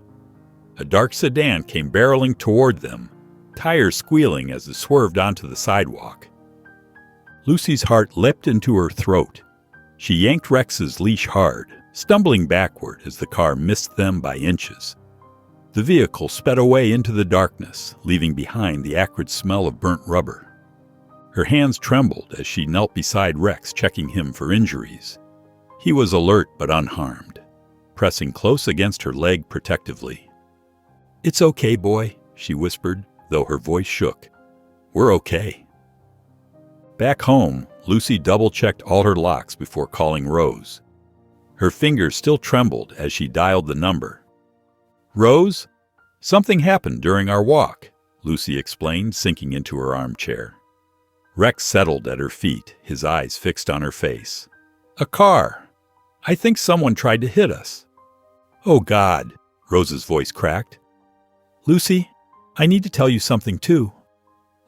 A dark sedan came barreling toward them, tires squealing as it swerved onto the sidewalk. Lucy's heart leapt into her throat. She yanked Rex's leash hard, stumbling backward as the car missed them by inches. The vehicle sped away into the darkness, leaving behind the acrid smell of burnt rubber. Her hands trembled as she knelt beside Rex, checking him for injuries. He was alert but unharmed, pressing close against her leg protectively. "It's okay, boy," she whispered, though her voice shook. "We're okay." Back home, Lucy double-checked all her locks before calling Rose. Her fingers still trembled as she dialed the number. "Rose, something happened during our walk," Lucy explained, sinking into her armchair. Rex settled at her feet, his eyes fixed on her face. "A car. I think someone tried to hit us." "Oh, God," Rose's voice cracked. "Lucy, I need to tell you something, too.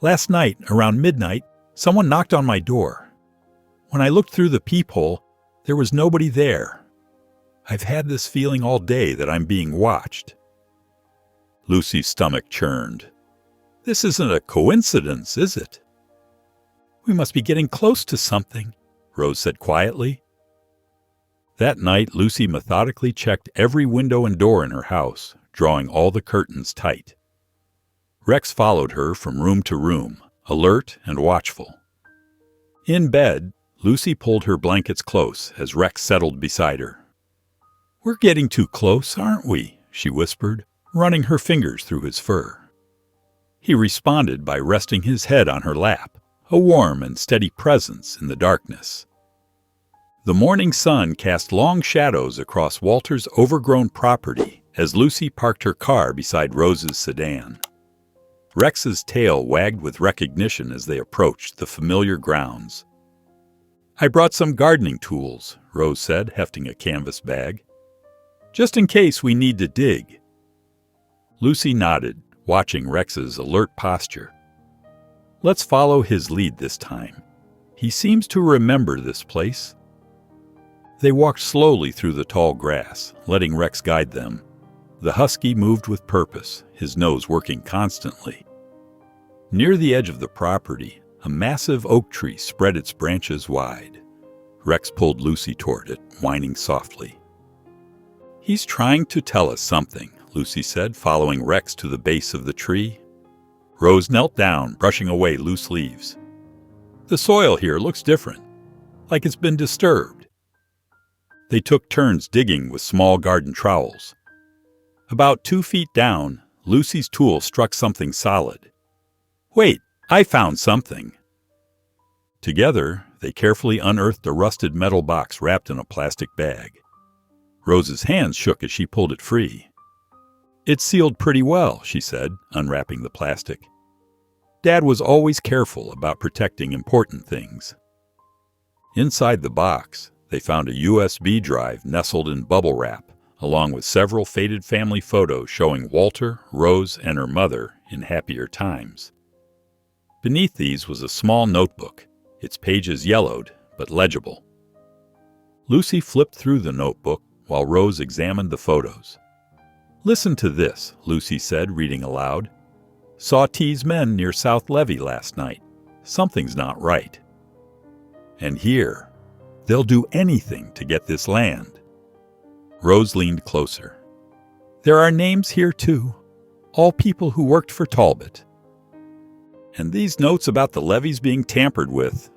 Last night, around midnight, someone knocked on my door. When I looked through the peephole, there was nobody there. I've had this feeling all day that I'm being watched." Lucy's stomach churned. "This isn't a coincidence, is it?" "We must be getting close to something," Rose said quietly. That night, Lucy methodically checked every window and door in her house, drawing all the curtains tight. Rex followed her from room to room, alert and watchful. In bed, Lucy pulled her blankets close as Rex settled beside her. "We're getting too close, aren't we?" she whispered, running her fingers through his fur. He responded by resting his head on her lap, a warm and steady presence in the darkness. The morning sun cast long shadows across Walter's overgrown property as Lucy parked her car beside Rose's sedan. Rex's tail wagged with recognition as they approached the familiar grounds. "I brought some gardening tools," Rose said, hefting a canvas bag. "Just in case we need to dig." Lucy nodded, watching Rex's alert posture. "Let's follow his lead this time. He seems to remember this place." They walked slowly through the tall grass, letting Rex guide them. The husky moved with purpose, his nose working constantly. Near the edge of the property, a massive oak tree spread its branches wide. Rex pulled Lucy toward it, whining softly. "He's trying to tell us something," Lucy said, following Rex to the base of the tree. Rose knelt down, brushing away loose leaves. The soil here looks different, like it's been disturbed. They took turns digging with small garden trowels. About 2 feet down, Lucy's tool struck something solid. "Wait, I found something." Together, they carefully unearthed a rusted metal box wrapped in a plastic bag. Rose's hands shook as she pulled it free. "It's sealed pretty well," she said, unwrapping the plastic. "Dad was always careful about protecting important things." Inside the box, they found a USB drive nestled in bubble wrap, along with several faded family photos showing Walter, Rose, and her mother in happier times. Beneath these was a small notebook, its pages yellowed but legible. Lucy flipped through the notebook while Rose examined the photos. "Listen to this," Lucy said, reading aloud. "Saw T's men near South Levee last night. Something's not right. And here, they'll do anything to get this land." Rose leaned closer. "There are names here too, all people who worked for Talbot. And these notes about the levees being tampered with."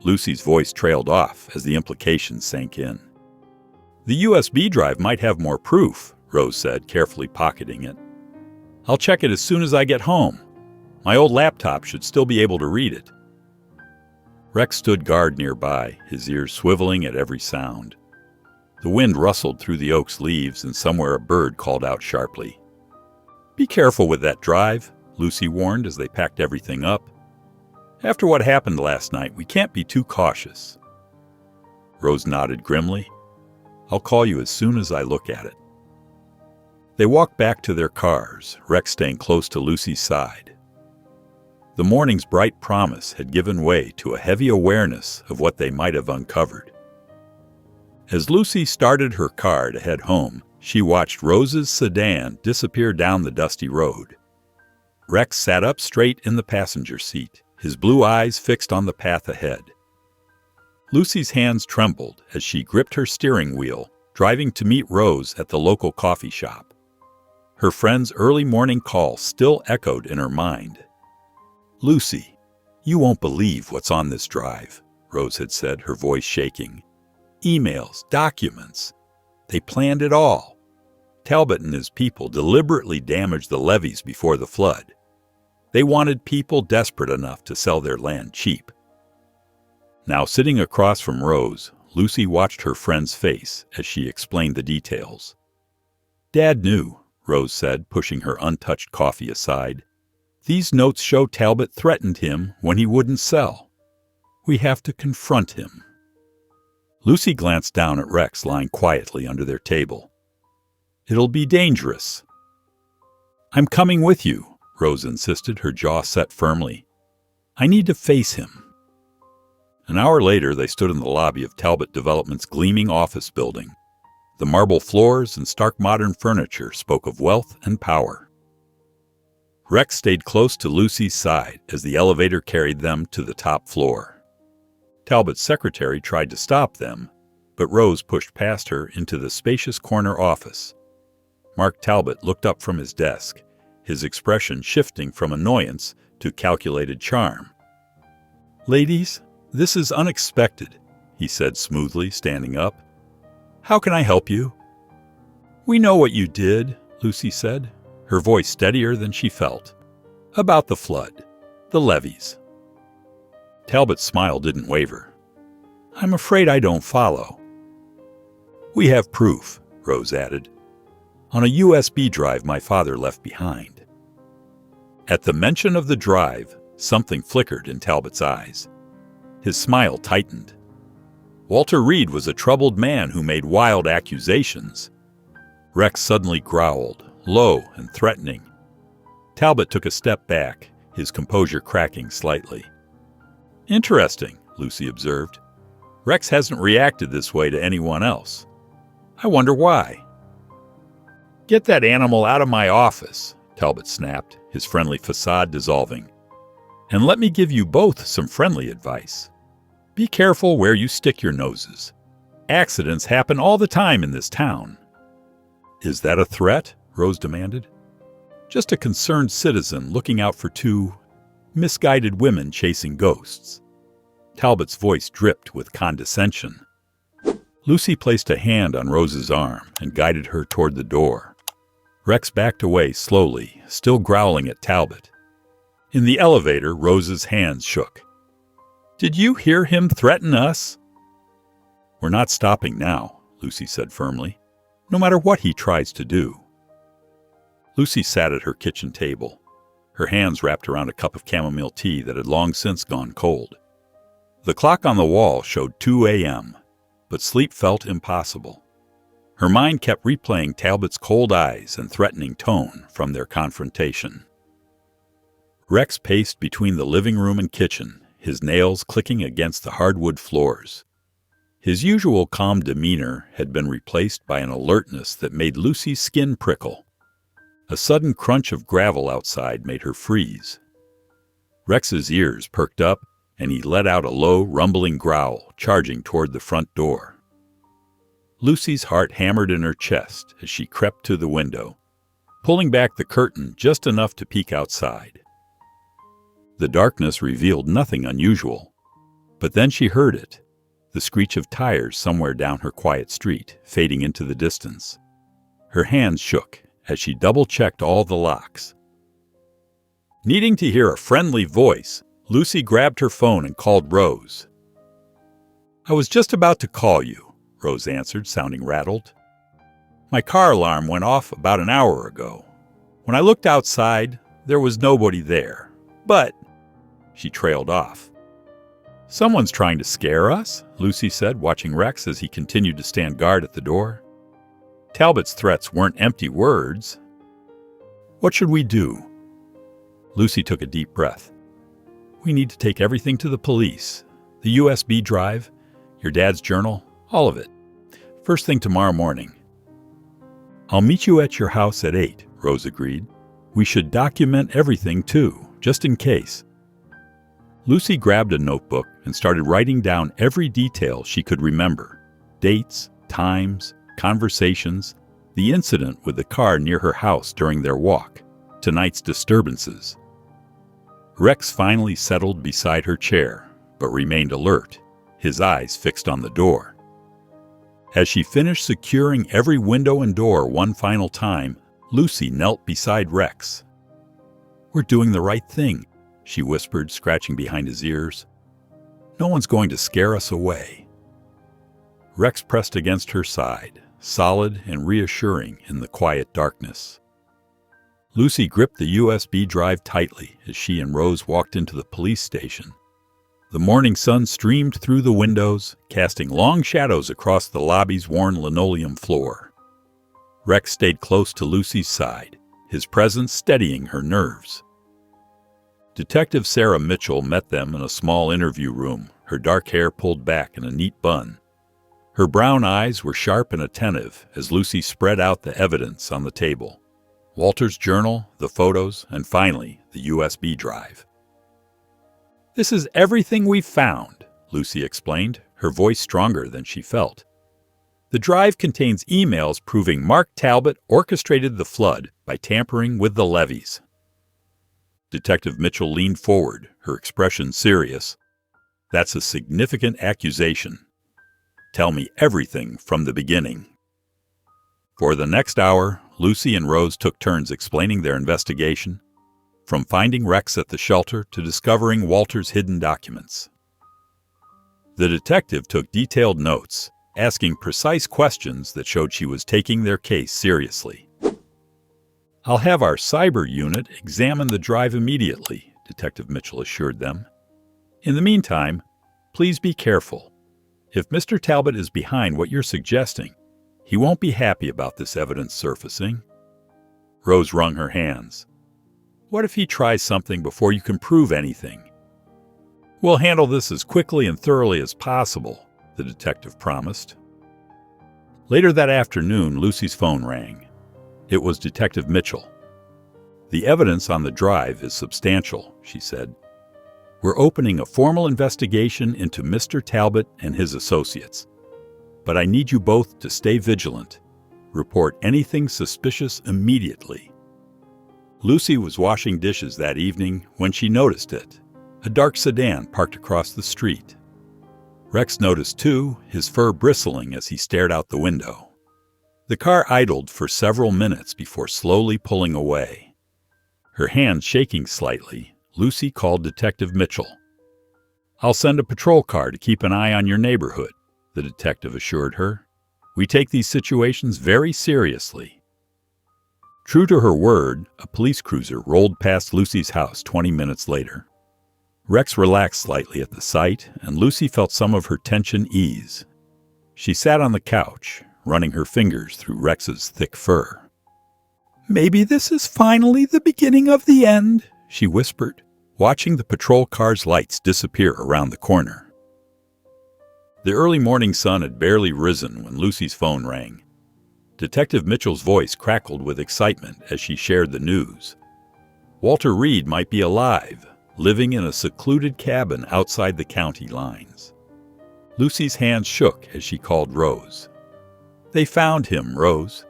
Lucy's voice trailed off as the implications sank in. "The USB drive might have more proof," Rose said, carefully pocketing it. "I'll check it as soon as I get home. My old laptop should still be able to read it." Rex stood guard nearby, his ears swiveling at every sound. The wind rustled through the oak's leaves, and somewhere a bird called out sharply. "Be careful with that drive," Lucy warned as they packed everything up. "After what happened last night, we can't be too cautious." Rose nodded grimly. "I'll call you as soon as I look at it." They walked back to their cars, Rex staying close to Lucy's side. The morning's bright promise had given way to a heavy awareness of what they might have uncovered. As Lucy started her car to head home, she watched Rose's sedan disappear down the dusty road. Rex sat up straight in the passenger seat, his blue eyes fixed on the path ahead. Lucy's hands trembled as she gripped her steering wheel, driving to meet Rose at the local coffee shop. Her friend's early morning call still echoed in her mind. "Lucy, you won't believe what's on this drive," Rose had said, her voice shaking. "Emails, documents. They planned it all. Talbot and his people deliberately damaged the levees before the flood. They wanted people desperate enough to sell their land cheap." Now sitting across from Rose, Lucy watched her friend's face as she explained the details. "Dad knew," Rose said, pushing her untouched coffee aside. "These notes show Talbot threatened him when he wouldn't sell. We have to confront him." Lucy glanced down at Rex lying quietly under their table. "It'll be dangerous." "I'm coming with you," Rose insisted, her jaw set firmly. "I need to face him." An hour later, they stood in the lobby of Talbot Development's gleaming office building. The marble floors and stark modern furniture spoke of wealth and power. Rex stayed close to Lucy's side as the elevator carried them to the top floor. Talbot's secretary tried to stop them, but Rose pushed past her into the spacious corner office. Mark Talbot looked up from his desk, his expression shifting from annoyance to calculated charm. "Ladies, this is unexpected," he said smoothly, standing up. "How can I help you?" "We know what you did," Lucy said, her voice steadier than she felt. "About the flood, the levees." Talbot's smile didn't waver. "I'm afraid I don't follow." "We have proof," Rose added, "on a USB drive my father left behind." At the mention of the drive, something flickered in Talbot's eyes. His smile tightened. Walter Reed was a troubled man who made wild accusations. Rex suddenly growled, low and threatening. Talbot took a step back, his composure cracking slightly. "Interesting," Lucy observed. "Rex hasn't reacted this way to anyone else. I wonder why." "Get that animal out of my office," Talbot snapped, his friendly facade dissolving. "And let me give you both some friendly advice. Be careful where you stick your noses. Accidents happen all the time in this town." "Is that a threat?" Rose demanded. Just a concerned citizen looking out for two misguided women chasing ghosts. Talbot's voice dripped with condescension. Lucy placed a hand on Rose's arm and guided her toward the door. Rex backed away slowly, still growling at Talbot. In the elevator, Rose's hands shook. "Did you hear him threaten us?" "We're not stopping now," Lucy said firmly, "no matter what he tries to do." Lucy sat at her kitchen table, her hands wrapped around a cup of chamomile tea that had long since gone cold. The clock on the wall showed 2 a.m., but sleep felt impossible. Her mind kept replaying Talbot's cold eyes and threatening tone from their confrontation. Rex paced between the living room and kitchen, his nails clicking against the hardwood floors. His usual calm demeanor had been replaced by an alertness that made Lucy's skin prickle. A sudden crunch of gravel outside made her freeze. Rex's ears perked up, and he let out a low, rumbling growl, charging toward the front door. Lucy's heart hammered in her chest as she crept to the window, pulling back the curtain just enough to peek outside. The darkness revealed nothing unusual, but then she heard it, the screech of tires somewhere down her quiet street, fading into the distance. Her hands shook as she double-checked all the locks. Needing to hear a friendly voice, Lucy grabbed her phone and called Rose. "I was just about to call you," Rose answered, sounding rattled. "My car alarm went off about an hour ago. When I looked outside, there was nobody there. But—" She trailed off. "Someone's trying to scare us," Lucy said, watching Rex as he continued to stand guard at the door. Talbot's threats weren't empty words. "What should we do?" Lucy took a deep breath. "We need to take everything to the police. The USB drive, your dad's journal, all of it. First thing tomorrow morning." "I'll meet you at your house at 8, Rose agreed. "We should document everything, too, just in case." Lucy grabbed a notebook and started writing down every detail she could remember. Dates, times, conversations, the incident with the car near her house during their walk, tonight's disturbances. Rex finally settled beside her chair, but remained alert, his eyes fixed on the door. As she finished securing every window and door one final time, Lucy knelt beside Rex. "We're doing the right thing," she whispered, scratching behind his ears. "No one's going to scare us away." Rex pressed against her side, solid and reassuring in the quiet darkness. Lucy gripped the USB drive tightly as she and Rose walked into the police station. The morning sun streamed through the windows, casting long shadows across the lobby's worn linoleum floor. Rex stayed close to Lucy's side, his presence steadying her nerves. Detective Sarah Mitchell met them in a small interview room, her dark hair pulled back in a neat bun. Her brown eyes were sharp and attentive as Lucy spread out the evidence on the table. Walter's journal, the photos, and finally, the USB drive. "This is everything we've found," Lucy explained, her voice stronger than she felt. "The drive contains emails proving Mark Talbot orchestrated the flood by tampering with the levees." Detective Mitchell leaned forward, her expression serious. "That's a significant accusation. Tell me everything from the beginning." For the next hour, Lucy and Rose took turns explaining their investigation, from finding Rex at the shelter to discovering Walter's hidden documents. The detective took detailed notes, asking precise questions that showed she was taking their case seriously. "I'll have our cyber unit examine the drive immediately," Detective Mitchell assured them. "In the meantime, please be careful. If Mr. Talbot is behind what you're suggesting, he won't be happy about this evidence surfacing." Rose wrung her hands. "What if he tries something before you can prove anything?" "We'll handle this as quickly and thoroughly as possible," the detective promised. Later that afternoon, Lucy's phone rang. It was Detective Mitchell. "The evidence on the drive is substantial," she said. "We're opening a formal investigation into Mr. Talbot and his associates. But I need you both to stay vigilant. Report anything suspicious immediately." Lucy was washing dishes that evening when she noticed it, a dark sedan parked across the street. Rex noticed too, his fur bristling as he stared out the window. The car idled for several minutes before slowly pulling away. Her hand shaking slightly, Lucy called Detective Mitchell. "I'll send a patrol car to keep an eye on your neighborhood," the detective assured her. "We take these situations very seriously." True to her word, a police cruiser rolled past Lucy's house 20 minutes later. Rex relaxed slightly at the sight, and Lucy felt some of her tension ease. She sat on the couch, running her fingers through Rex's thick fur. "Maybe this is finally the beginning of the end," she whispered, watching the patrol car's lights disappear around the corner. The early morning sun had barely risen when Lucy's phone rang. Detective Mitchell's voice crackled with excitement as she shared the news. Walter Reed might be alive, living in a secluded cabin outside the county lines. Lucy's hands shook as she called Rose. "They found him, Rose.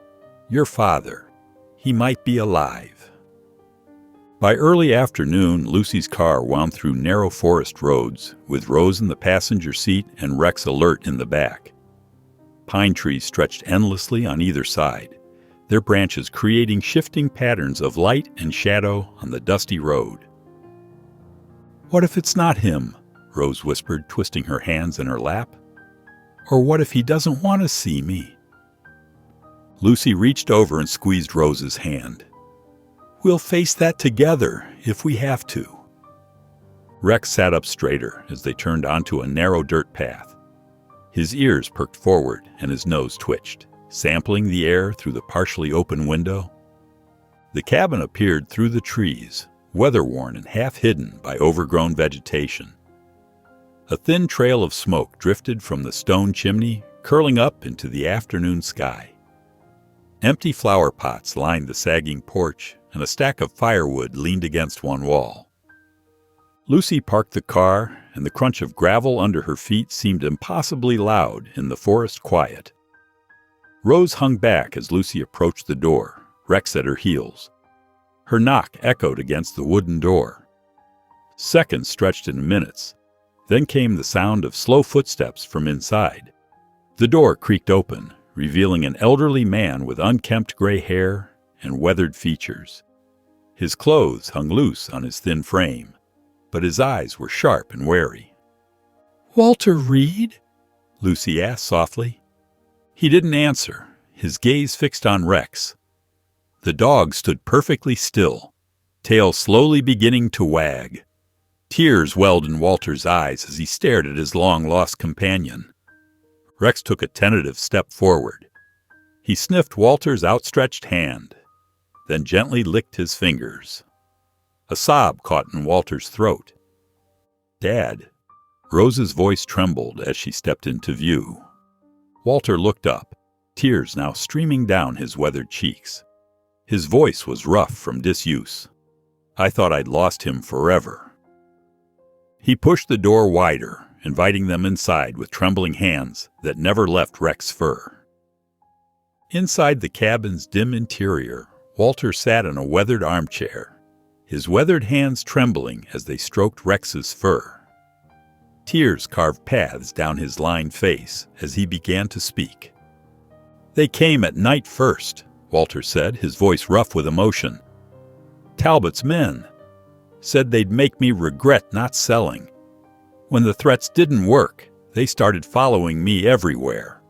Your father. He might be alive." By early afternoon, Lucy's car wound through narrow forest roads, with Rose in the passenger seat and Rex alert in the back. Pine trees stretched endlessly on either side, their branches creating shifting patterns of light and shadow on the dusty road. "What if it's not him?" Rose whispered, twisting her hands in her lap. "Or what if he doesn't want to see me?" Lucy reached over and squeezed Rose's hand. "We'll face that together if we have to." Rex sat up straighter as they turned onto a narrow dirt path. His ears perked forward and his nose twitched, sampling the air through the partially open window. The cabin appeared through the trees, weather-worn and half-hidden by overgrown vegetation. A thin trail of smoke drifted from the stone chimney, curling up into the afternoon sky. Empty flower pots lined the sagging porch, and a stack of firewood leaned against one wall. Lucy parked the car, and the crunch of gravel under her feet seemed impossibly loud in the forest quiet. Rose hung back as Lucy approached the door, Rex at her heels. Her knock echoed against the wooden door. Seconds stretched into minutes. Then came the sound of slow footsteps from inside. The door creaked open, revealing an elderly man with unkempt gray hair and weathered features. His clothes hung loose on his thin frame, but his eyes were sharp and wary. "Walter Reed?" Lucy asked softly. He didn't answer, his gaze fixed on Rex. The dog stood perfectly still, tail slowly beginning to wag. Tears welled in Walter's eyes as he stared at his long-lost companion. Rex took a tentative step forward. He sniffed Walter's outstretched hand, then gently licked his fingers. A sob caught in Walter's throat. "Dad." Rose's voice trembled as she stepped into view. Walter looked up, tears now streaming down his weathered cheeks. His voice was rough from disuse. "I thought I'd lost him forever." He pushed the door wider, inviting them inside with trembling hands that never left Rex's fur. Inside the cabin's dim interior, Walter sat in a weathered armchair, his weathered hands trembling as they stroked Rex's fur. Tears carved paths down his lined face as he began to speak. "They came at night first," Walter said, his voice rough with emotion. "Talbot's men said they'd make me regret not selling. When the threats didn't work, they started following me everywhere."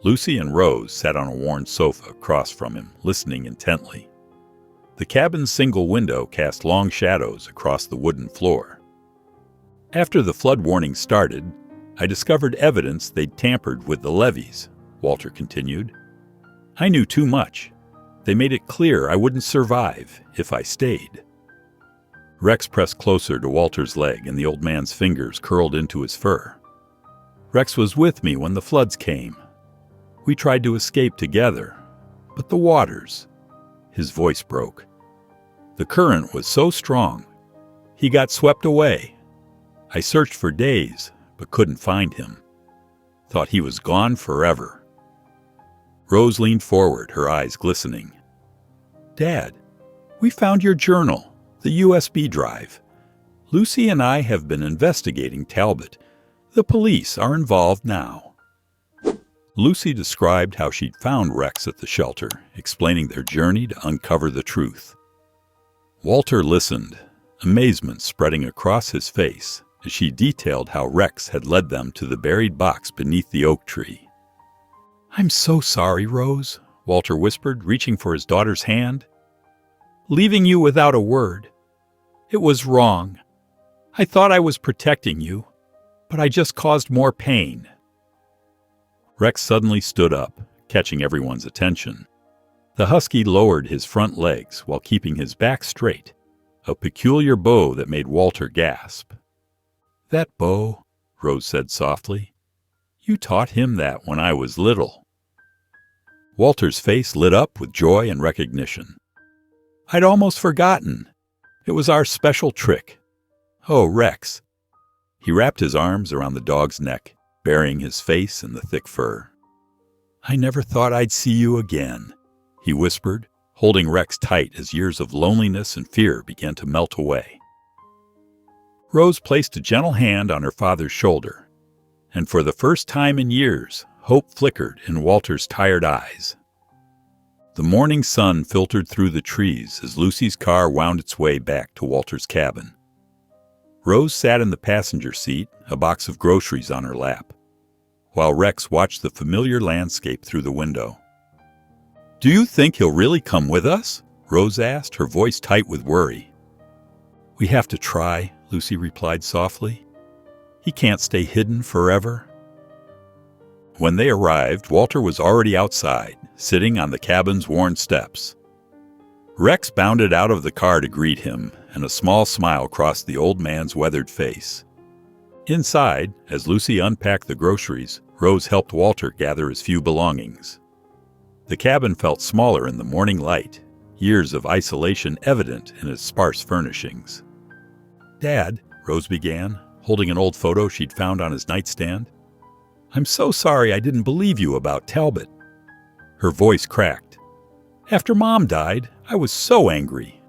Lucy and Rose sat on a worn sofa across from him, listening intently. The cabin's single window cast long shadows across the wooden floor. "After the flood warning started, I discovered evidence they'd tampered with the levees," Walter continued. "I knew too much. They made it clear I wouldn't survive if I stayed." Rex pressed closer to Walter's leg, and the old man's fingers curled into his fur. "Rex was with me when the floods came. We tried to escape together, but the waters..." His voice broke. "The current was so strong. He got swept away. I searched for days, but couldn't find him. Thought he was gone forever." Rose leaned forward, her eyes glistening. "Dad, We found your journal, the USB drive. Lucy and I have been investigating Talbot. The police are involved now." Lucy described how she'd found Rex at the shelter, explaining their journey to uncover the truth. Walter listened, amazement spreading across his face as she detailed how Rex had led them to the buried box beneath the oak tree. "I'm so sorry, Rose," Walter whispered, reaching for his daughter's hand. "Leaving you without a word. It was wrong. I thought I was protecting you, but I just caused more pain." Rex suddenly stood up, catching everyone's attention. The husky lowered his front legs while keeping his back straight, a peculiar bow that made Walter gasp. "That bow," Rose said softly. "You taught him that when I was little." Walter's face lit up with joy and recognition. "I'd almost forgotten. It was our special trick. Oh, Rex." He wrapped his arms around the dog's neck, burying his face in the thick fur. "I never thought I'd see you again," he whispered, holding Rex tight as years of loneliness and fear began to melt away. Rose placed a gentle hand on her father's shoulder, and for the first time in years, hope flickered in Walter's tired eyes. The morning sun filtered through the trees as Lucy's car wound its way back to Walter's cabin. Rose sat in the passenger seat, a box of groceries on her lap, while Rex watched the familiar landscape through the window. "Do you think he'll really come with us?" Rose asked, her voice tight with worry. "We have to try," Lucy replied softly. "He can't stay hidden forever." When they arrived, Walter was already outside, sitting on the cabin's worn steps. Rex bounded out of the car to greet him, and a small smile crossed the old man's weathered face. Inside, as Lucy unpacked the groceries, Rose helped Walter gather his few belongings. The cabin felt smaller in the morning light, years of isolation evident in its sparse furnishings. "Dad," Rose began, holding an old photo she'd found on his nightstand, "I'm so sorry I didn't believe you about Talbot." Her voice cracked. "After Mom died, I was so angry.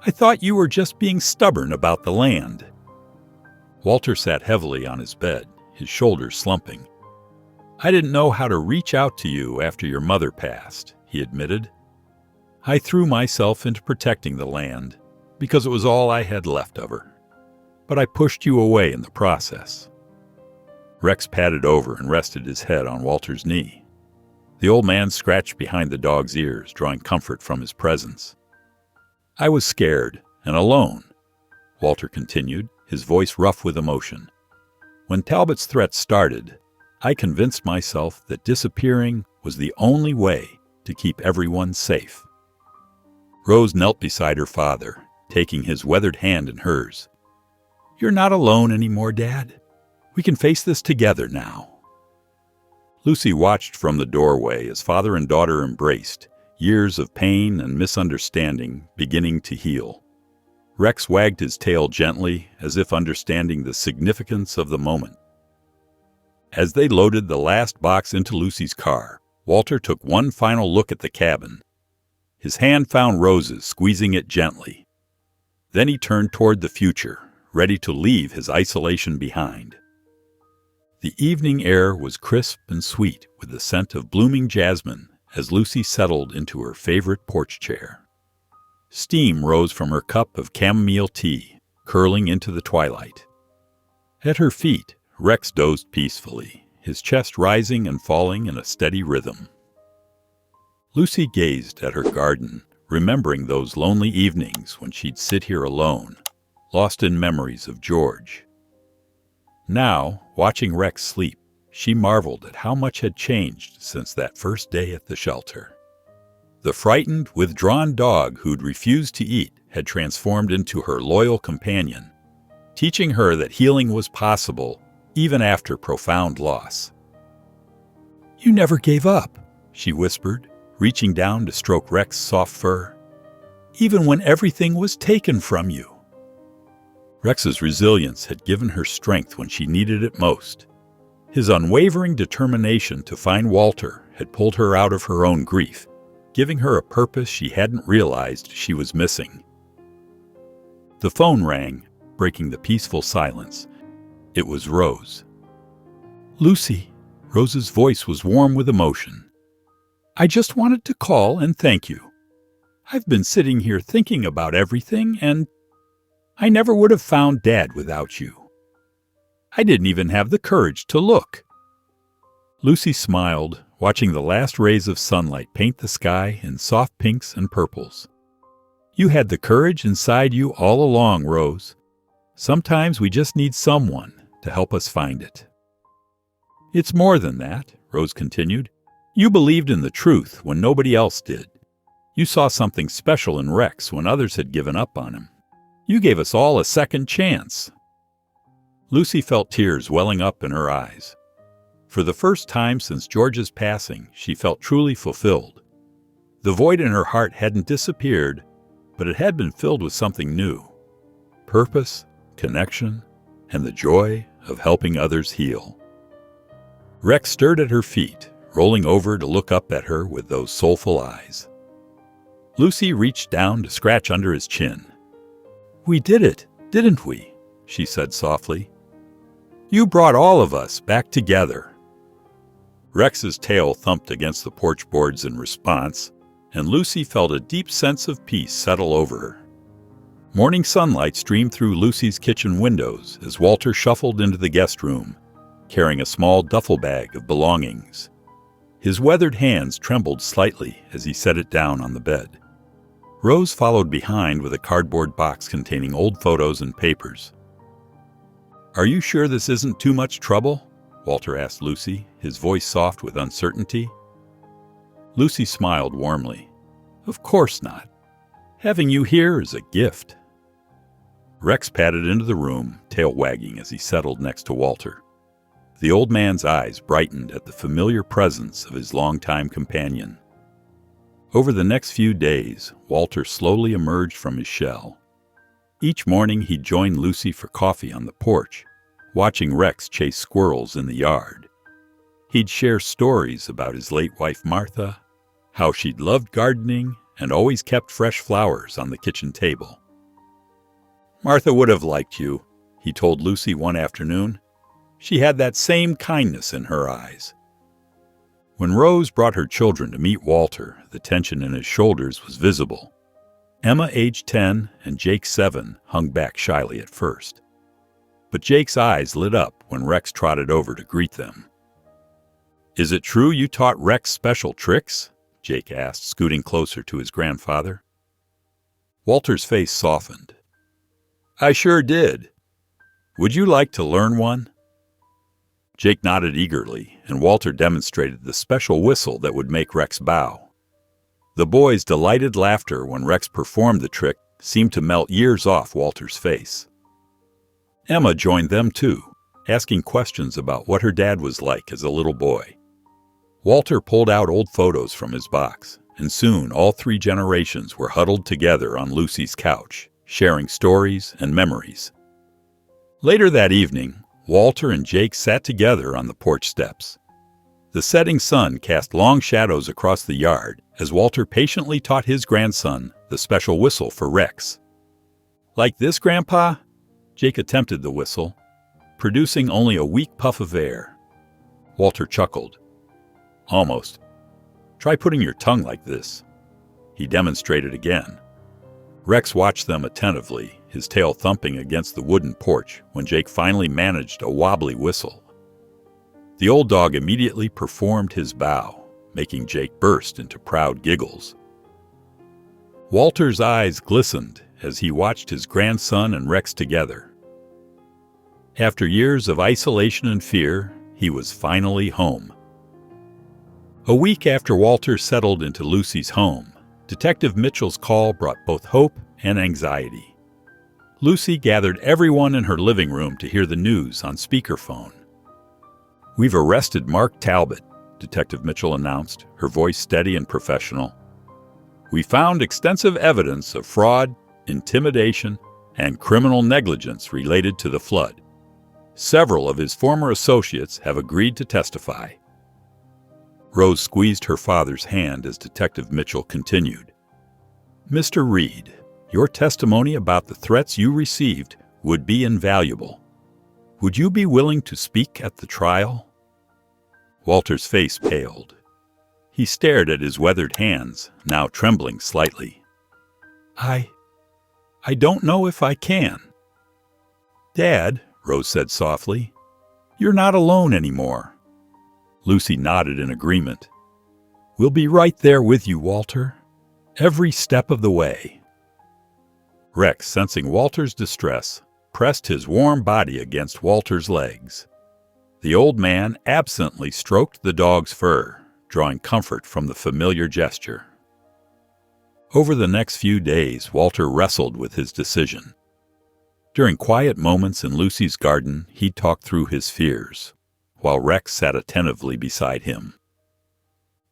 I thought you were just being stubborn about the land." Walter sat heavily on his bed, his shoulders slumping. "I didn't know how to reach out to you after your mother passed," he admitted. "I threw myself into protecting the land because it was all I had left of her. But I pushed you away in the process." Rex padded over and rested his head on Walter's knee. The old man scratched behind the dog's ears, drawing comfort from his presence. "I was scared and alone," Walter continued, his voice rough with emotion. "When Talbot's threats started, I convinced myself that disappearing was the only way to keep everyone safe." Rose knelt beside her father, taking his weathered hand in hers. "You're not alone anymore, Dad. We can face this together now." Lucy watched from the doorway as father and daughter embraced, years of pain and misunderstanding beginning to heal. Rex wagged his tail gently, as if understanding the significance of the moment. As they loaded the last box into Lucy's car, Walter took one final look at the cabin. His hand found Rose's, squeezing it gently. Then he turned toward the future, ready to leave his isolation behind. The evening air was crisp and sweet with the scent of blooming jasmine as Lucy settled into her favorite porch chair. Steam rose from her cup of chamomile tea, curling into the twilight. At her feet, Rex dozed peacefully, his chest rising and falling in a steady rhythm. Lucy gazed at her garden, remembering those lonely evenings when she'd sit here alone, lost in memories of George. Now, watching Rex sleep, she marveled at how much had changed since that first day at the shelter. The frightened, withdrawn dog who'd refused to eat had transformed into her loyal companion, teaching her that healing was possible even after profound loss. "You never gave up," she whispered, reaching down to stroke Rex's soft fur, "even when everything was taken from you." Rex's resilience had given her strength when she needed it most. His unwavering determination to find Walter had pulled her out of her own grief, giving her a purpose she hadn't realized she was missing. The phone rang, breaking the peaceful silence. It was Rose. "Lucy," Rose's voice was warm with emotion. "I just wanted to call and thank you. I've been sitting here thinking about everything, and I never would have found Dad without you. I didn't even have the courage to look." Lucy smiled, watching the last rays of sunlight paint the sky in soft pinks and purples. "You had the courage inside you all along, Rose. Sometimes we just need someone to help us find it." "It's more than that," Rose continued. "You believed in the truth when nobody else did. You saw something special in Rex when others had given up on him. You gave us all a second chance." Lucy felt tears welling up in her eyes. For the first time since George's passing, she felt truly fulfilled. The void in her heart hadn't disappeared, but it had been filled with something new: purpose, connection, and the joy of helping others heal. Rex stirred at her feet, rolling over to look up at her with those soulful eyes. Lucy reached down to scratch under his chin. "We did it, didn't we?" she said softly. "You brought all of us back together." Rex's tail thumped against the porch boards in response, and Lucy felt a deep sense of peace settle over her. Morning sunlight streamed through Lucy's kitchen windows as Walter shuffled into the guest room, carrying a small duffel bag of belongings. His weathered hands trembled slightly as he set it down on the bed. Rose followed behind with a cardboard box containing old photos and papers. "Are you sure this isn't too much trouble?" Walter asked Lucy, his voice soft with uncertainty. Lucy smiled warmly. "Of course not. Having you here is a gift." Rex padded into the room, tail wagging as he settled next to Walter. The old man's eyes brightened at the familiar presence of his longtime companion. Over the next few days, Walter slowly emerged from his shell. Each morning he'd join Lucy for coffee on the porch, watching Rex chase squirrels in the yard. He'd share stories about his late wife Martha, how she'd loved gardening and always kept fresh flowers on the kitchen table. "Martha would have liked you," he told Lucy one afternoon. "She had that same kindness in her eyes." When Rose brought her children to meet Walter, the tension in his shoulders was visible. Emma, aged 10, and Jake, 7, hung back shyly at first. But Jake's eyes lit up when Rex trotted over to greet them. "Is it true you taught Rex special tricks?" Jake asked, scooting closer to his grandfather. Walter's face softened. "I sure did. Would you like to learn one?" Jake nodded eagerly, and Walter demonstrated the special whistle that would make Rex bow. The boys' delighted laughter when Rex performed the trick seemed to melt years off Walter's face. Emma joined them too, asking questions about what her dad was like as a little boy. Walter pulled out old photos from his box, and soon all 3 generations were huddled together on Lucy's couch, sharing stories and memories. Later that evening, Walter and Jake sat together on the porch steps. The setting sun cast long shadows across the yard as Walter patiently taught his grandson the special whistle for Rex. "Like this, Grandpa?" Jake attempted the whistle, producing only a weak puff of air. Walter chuckled. "Almost. Try putting your tongue like this." He demonstrated again. Rex watched them attentively, his tail thumping against the wooden porch when Jake finally managed a wobbly whistle. The old dog immediately performed his bow, making Jake burst into proud giggles. Walter's eyes glistened as he watched his grandson and Rex together. After years of isolation and fear, he was finally home. A week after Walter settled into Lucy's home, Detective Mitchell's call brought both hope and anxiety. Lucy gathered everyone in her living room to hear the news on speakerphone. "We've arrested Mark Talbot," Detective Mitchell announced, her voice steady and professional. "We found extensive evidence of fraud, intimidation, and criminal negligence related to the flood. Several of his former associates have agreed to testify." Rose squeezed her father's hand as Detective Mitchell continued. "Mr. Reed, your testimony about the threats you received would be invaluable. Would you be willing to speak at the trial?" Walter's face paled. He stared at his weathered hands, now trembling slightly. I don't know if I can." "Dad," Rose said softly, "you're not alone anymore." Lucy nodded in agreement. "We'll be right there with you, Walter. Every step of the way." Rex, sensing Walter's distress, pressed his warm body against Walter's legs. The old man absently stroked the dog's fur, drawing comfort from the familiar gesture. Over the next few days, Walter wrestled with his decision. During quiet moments in Lucy's garden, he talked through his fears, while Rex sat attentively beside him.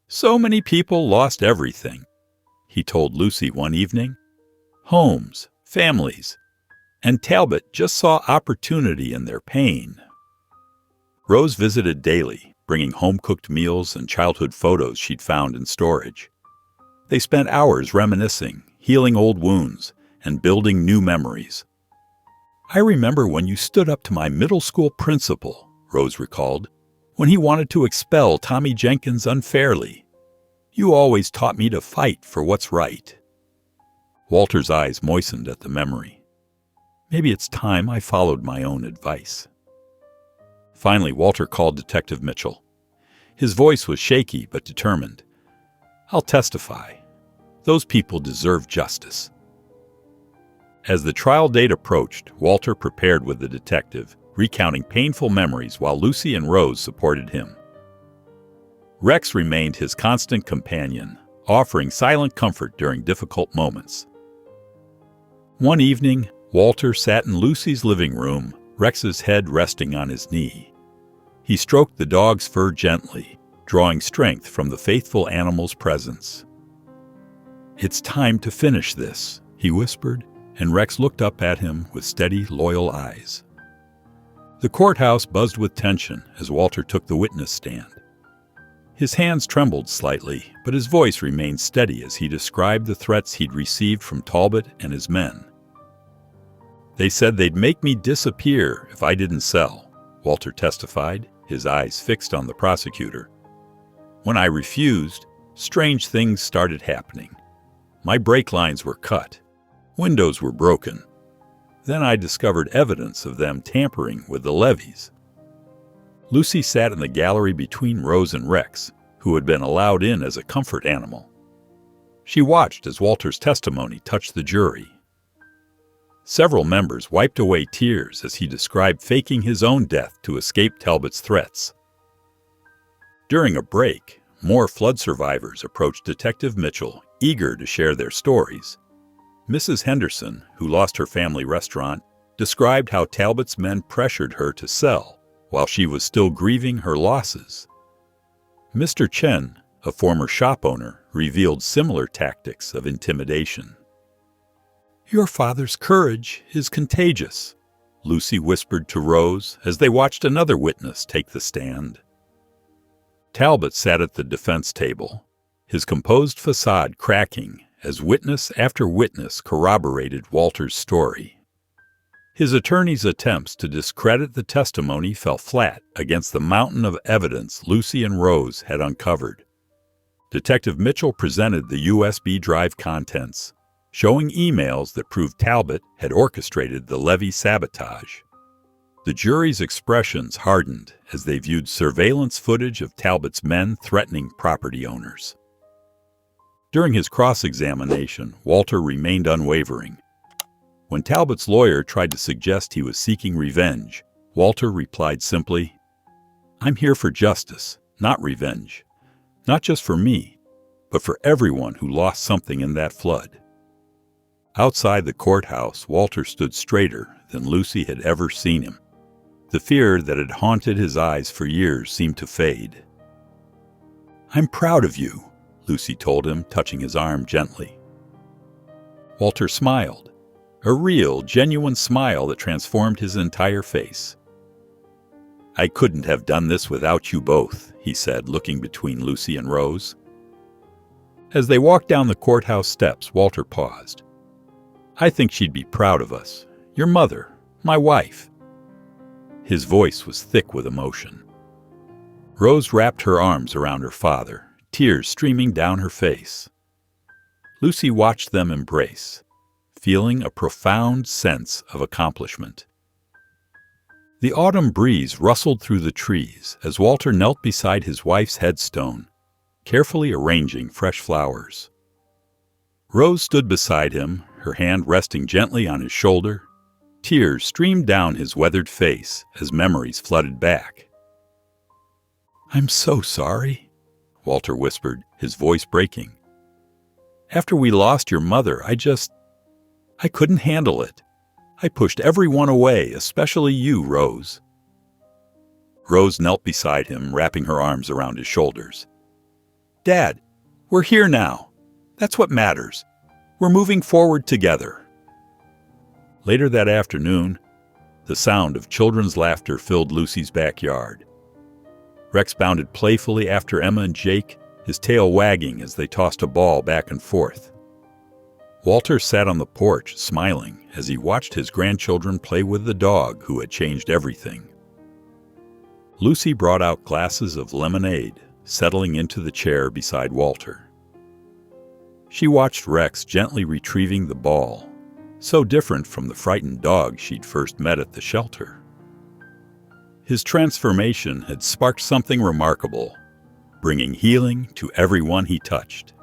"So many people lost everything," he told Lucy one evening. "Homes, families, and Talbot just saw opportunity in their pain." Rose visited daily, bringing home-cooked meals and childhood photos she'd found in storage. They spent hours reminiscing, healing old wounds, and building new memories. "I remember when you stood up to my middle school principal," Rose recalled, "when he wanted to expel Tommy Jenkins unfairly. You always taught me to fight for what's right." Walter's eyes moistened at the memory. Maybe it's time I followed my own advice. Finally, Walter called Detective Mitchell. His voice was shaky but determined. "I'll testify. Those people deserve justice." As the trial date approached, Walter prepared with the detective, recounting painful memories while Lucy and Rose supported him. Rex remained his constant companion, offering silent comfort during difficult moments. One evening, Walter sat in Lucy's living room, Rex's head resting on his knee. He stroked the dog's fur gently, drawing strength from the faithful animal's presence. "It's time to finish this," he whispered, and Rex looked up at him with steady, loyal eyes. The courthouse buzzed with tension as Walter took the witness stand. His hands trembled slightly, but his voice remained steady as he described the threats he'd received from Talbot and his men. "They said they'd make me disappear if I didn't sell," Walter testified, his eyes fixed on the prosecutor. "When I refused, strange things started happening. My brake lines were cut. Windows were broken. Then I discovered evidence of them tampering with the levees." Lucy sat in the gallery between Rose and Rex, who had been allowed in as a comfort animal. She watched as Walter's testimony touched the jury. Several members wiped away tears as he described faking his own death to escape Talbot's threats. During a break, more flood survivors approached Detective Mitchell, eager to share their stories. Mrs. Henderson, who lost her family restaurant, described how Talbot's men pressured her to sell while she was still grieving her losses. Mr. Chen, a former shop owner, revealed similar tactics of intimidation. "Your father's courage is contagious," Lucy whispered to Rose as they watched another witness take the stand. Talbot sat at the defense table, his composed facade cracking as witness after witness corroborated Walter's story. His attorney's attempts to discredit the testimony fell flat against the mountain of evidence Lucy and Rose had uncovered. Detective Mitchell presented the USB drive contents, showing emails that proved Talbot had orchestrated the levee sabotage. The jury's expressions hardened as they viewed surveillance footage of Talbot's men threatening property owners. During his cross-examination, Walter remained unwavering. When Talbot's lawyer tried to suggest he was seeking revenge, Walter replied simply, "I'm here for justice, not revenge. Not just for me, but for everyone who lost something in that flood." Outside the courthouse, Walter stood straighter than Lucy had ever seen him. The fear that had haunted his eyes for years seemed to fade. "I'm proud of you," Lucy told him, touching his arm gently. Walter smiled, a real, genuine smile that transformed his entire face. "I couldn't have done this without you both," he said, looking between Lucy and Rose. As they walked down the courthouse steps, Walter paused. "I think she'd be proud of us. Your mother, my wife." His voice was thick with emotion. Rose wrapped her arms around her father, tears streaming down her face. Lucy watched them embrace, feeling a profound sense of accomplishment. The autumn breeze rustled through the trees as Walter knelt beside his wife's headstone, carefully arranging fresh flowers. Rose stood beside him, her hand resting gently on his shoulder. Tears streamed down his weathered face as memories flooded back. "I'm so sorry," Walter whispered, his voice breaking. "After we lost your mother, I couldn't handle it. I pushed everyone away, especially you, Rose." Rose knelt beside him, wrapping her arms around his shoulders. "Dad, we're here now. That's what matters. We're moving forward together." Later that afternoon, the sound of children's laughter filled Lucy's backyard. Rex bounded playfully after Emma and Jake, his tail wagging as they tossed a ball back and forth. Walter sat on the porch, smiling, as he watched his grandchildren play with the dog who had changed everything. Lucy brought out glasses of lemonade, settling into the chair beside Walter. She watched Rex gently retrieving the ball, so different from the frightened dog she'd first met at the shelter. His transformation had sparked something remarkable, bringing healing to everyone he touched.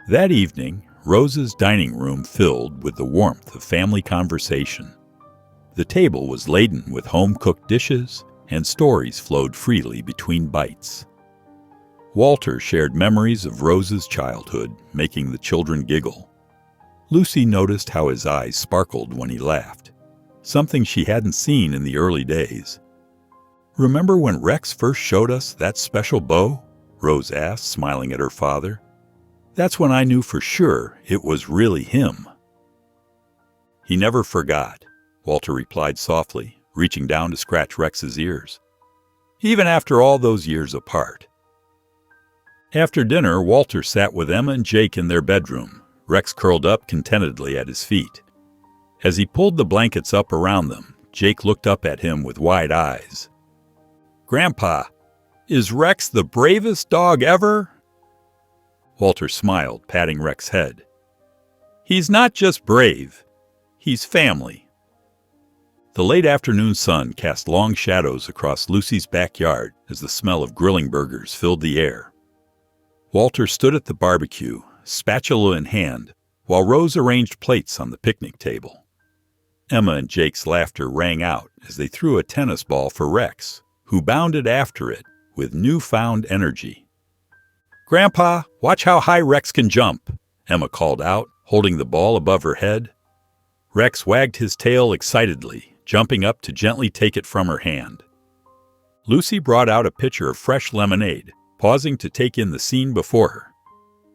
That evening, Rose's dining room filled with the warmth of family conversation. The table was laden with home-cooked dishes, and stories flowed freely between bites. Walter shared memories of Rose's childhood, making the children giggle. Lucy noticed how his eyes sparkled when he laughed, something she hadn't seen in the early days. "Remember when Rex first showed us that special bow?" Rose asked, smiling at her father. "That's when I knew for sure it was really him." "He never forgot," Walter replied softly, reaching down to scratch Rex's ears. "Even after all those years apart." After dinner, Walter sat with Emma and Jake in their bedroom, Rex curled up contentedly at his feet. As he pulled the blankets up around them, Jake looked up at him with wide eyes. "Grandpa, is Rex the bravest dog ever?" Walter smiled, patting Rex's head. "He's not just brave, he's family." The late afternoon sun cast long shadows across Lucy's backyard as the smell of grilling burgers filled the air. Walter stood at the barbecue, spatula in hand, while Rose arranged plates on the picnic table. Emma and Jake's laughter rang out as they threw a tennis ball for Rex, who bounded after it with newfound energy. "Grandpa, watch how high Rex can jump," Emma called out, holding the ball above her head. Rex wagged his tail excitedly, jumping up to gently take it from her hand. Lucy brought out a pitcher of fresh lemonade, pausing to take in the scene before her.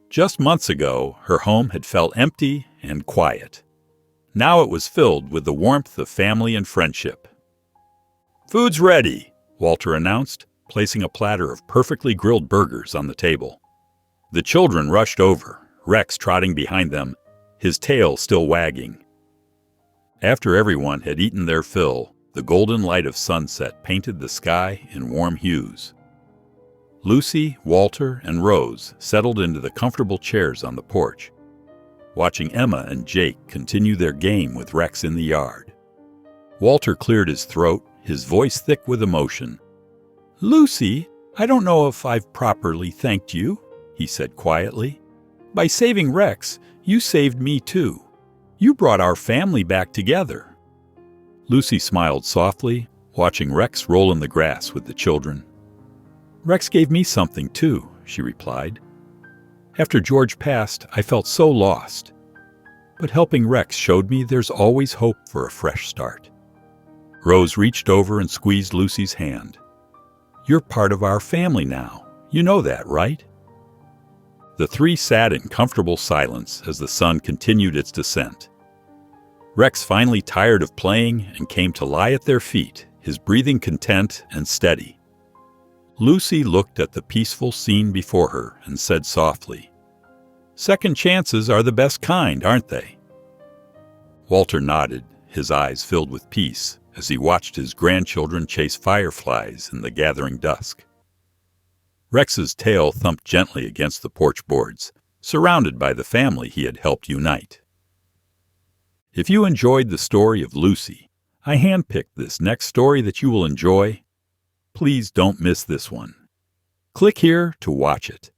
Just months ago, her home had felt empty and quiet. Now it was filled with the warmth of family and friendship. "Food's ready," Walter announced, placing a platter of perfectly grilled burgers on the table. The children rushed over, Rex trotting behind them, his tail still wagging. After everyone had eaten their fill, the golden light of sunset painted the sky in warm hues. Lucy, Walter, and Rose settled into the comfortable chairs on the porch, watching Emma and Jake continue their game with Rex in the yard. Walter cleared his throat, his voice thick with emotion. "Lucy, I don't know if I've properly thanked you," he said quietly. "By saving Rex, you saved me too. You brought our family back together." Lucy smiled softly, watching Rex roll in the grass with the children. "Rex gave me something too," she replied. "After George passed, I felt so lost. But helping Rex showed me there's always hope for a fresh start." Rose reached over and squeezed Lucy's hand. "You're part of our family now. You know that, right?" The three sat in comfortable silence as the sun continued its descent. Rex finally tired of playing and came to lie at their feet, his breathing content and steady. Lucy looked at the peaceful scene before her and said softly, "Second chances are the best kind, aren't they?" Walter nodded, his eyes filled with peace, as he watched his grandchildren chase fireflies in the gathering dusk. Rex's tail thumped gently against the porch boards, surrounded by the family he had helped unite. If you enjoyed the story of Lucy, I handpicked this next story that you will enjoy. Please don't miss this one. Click here to watch it.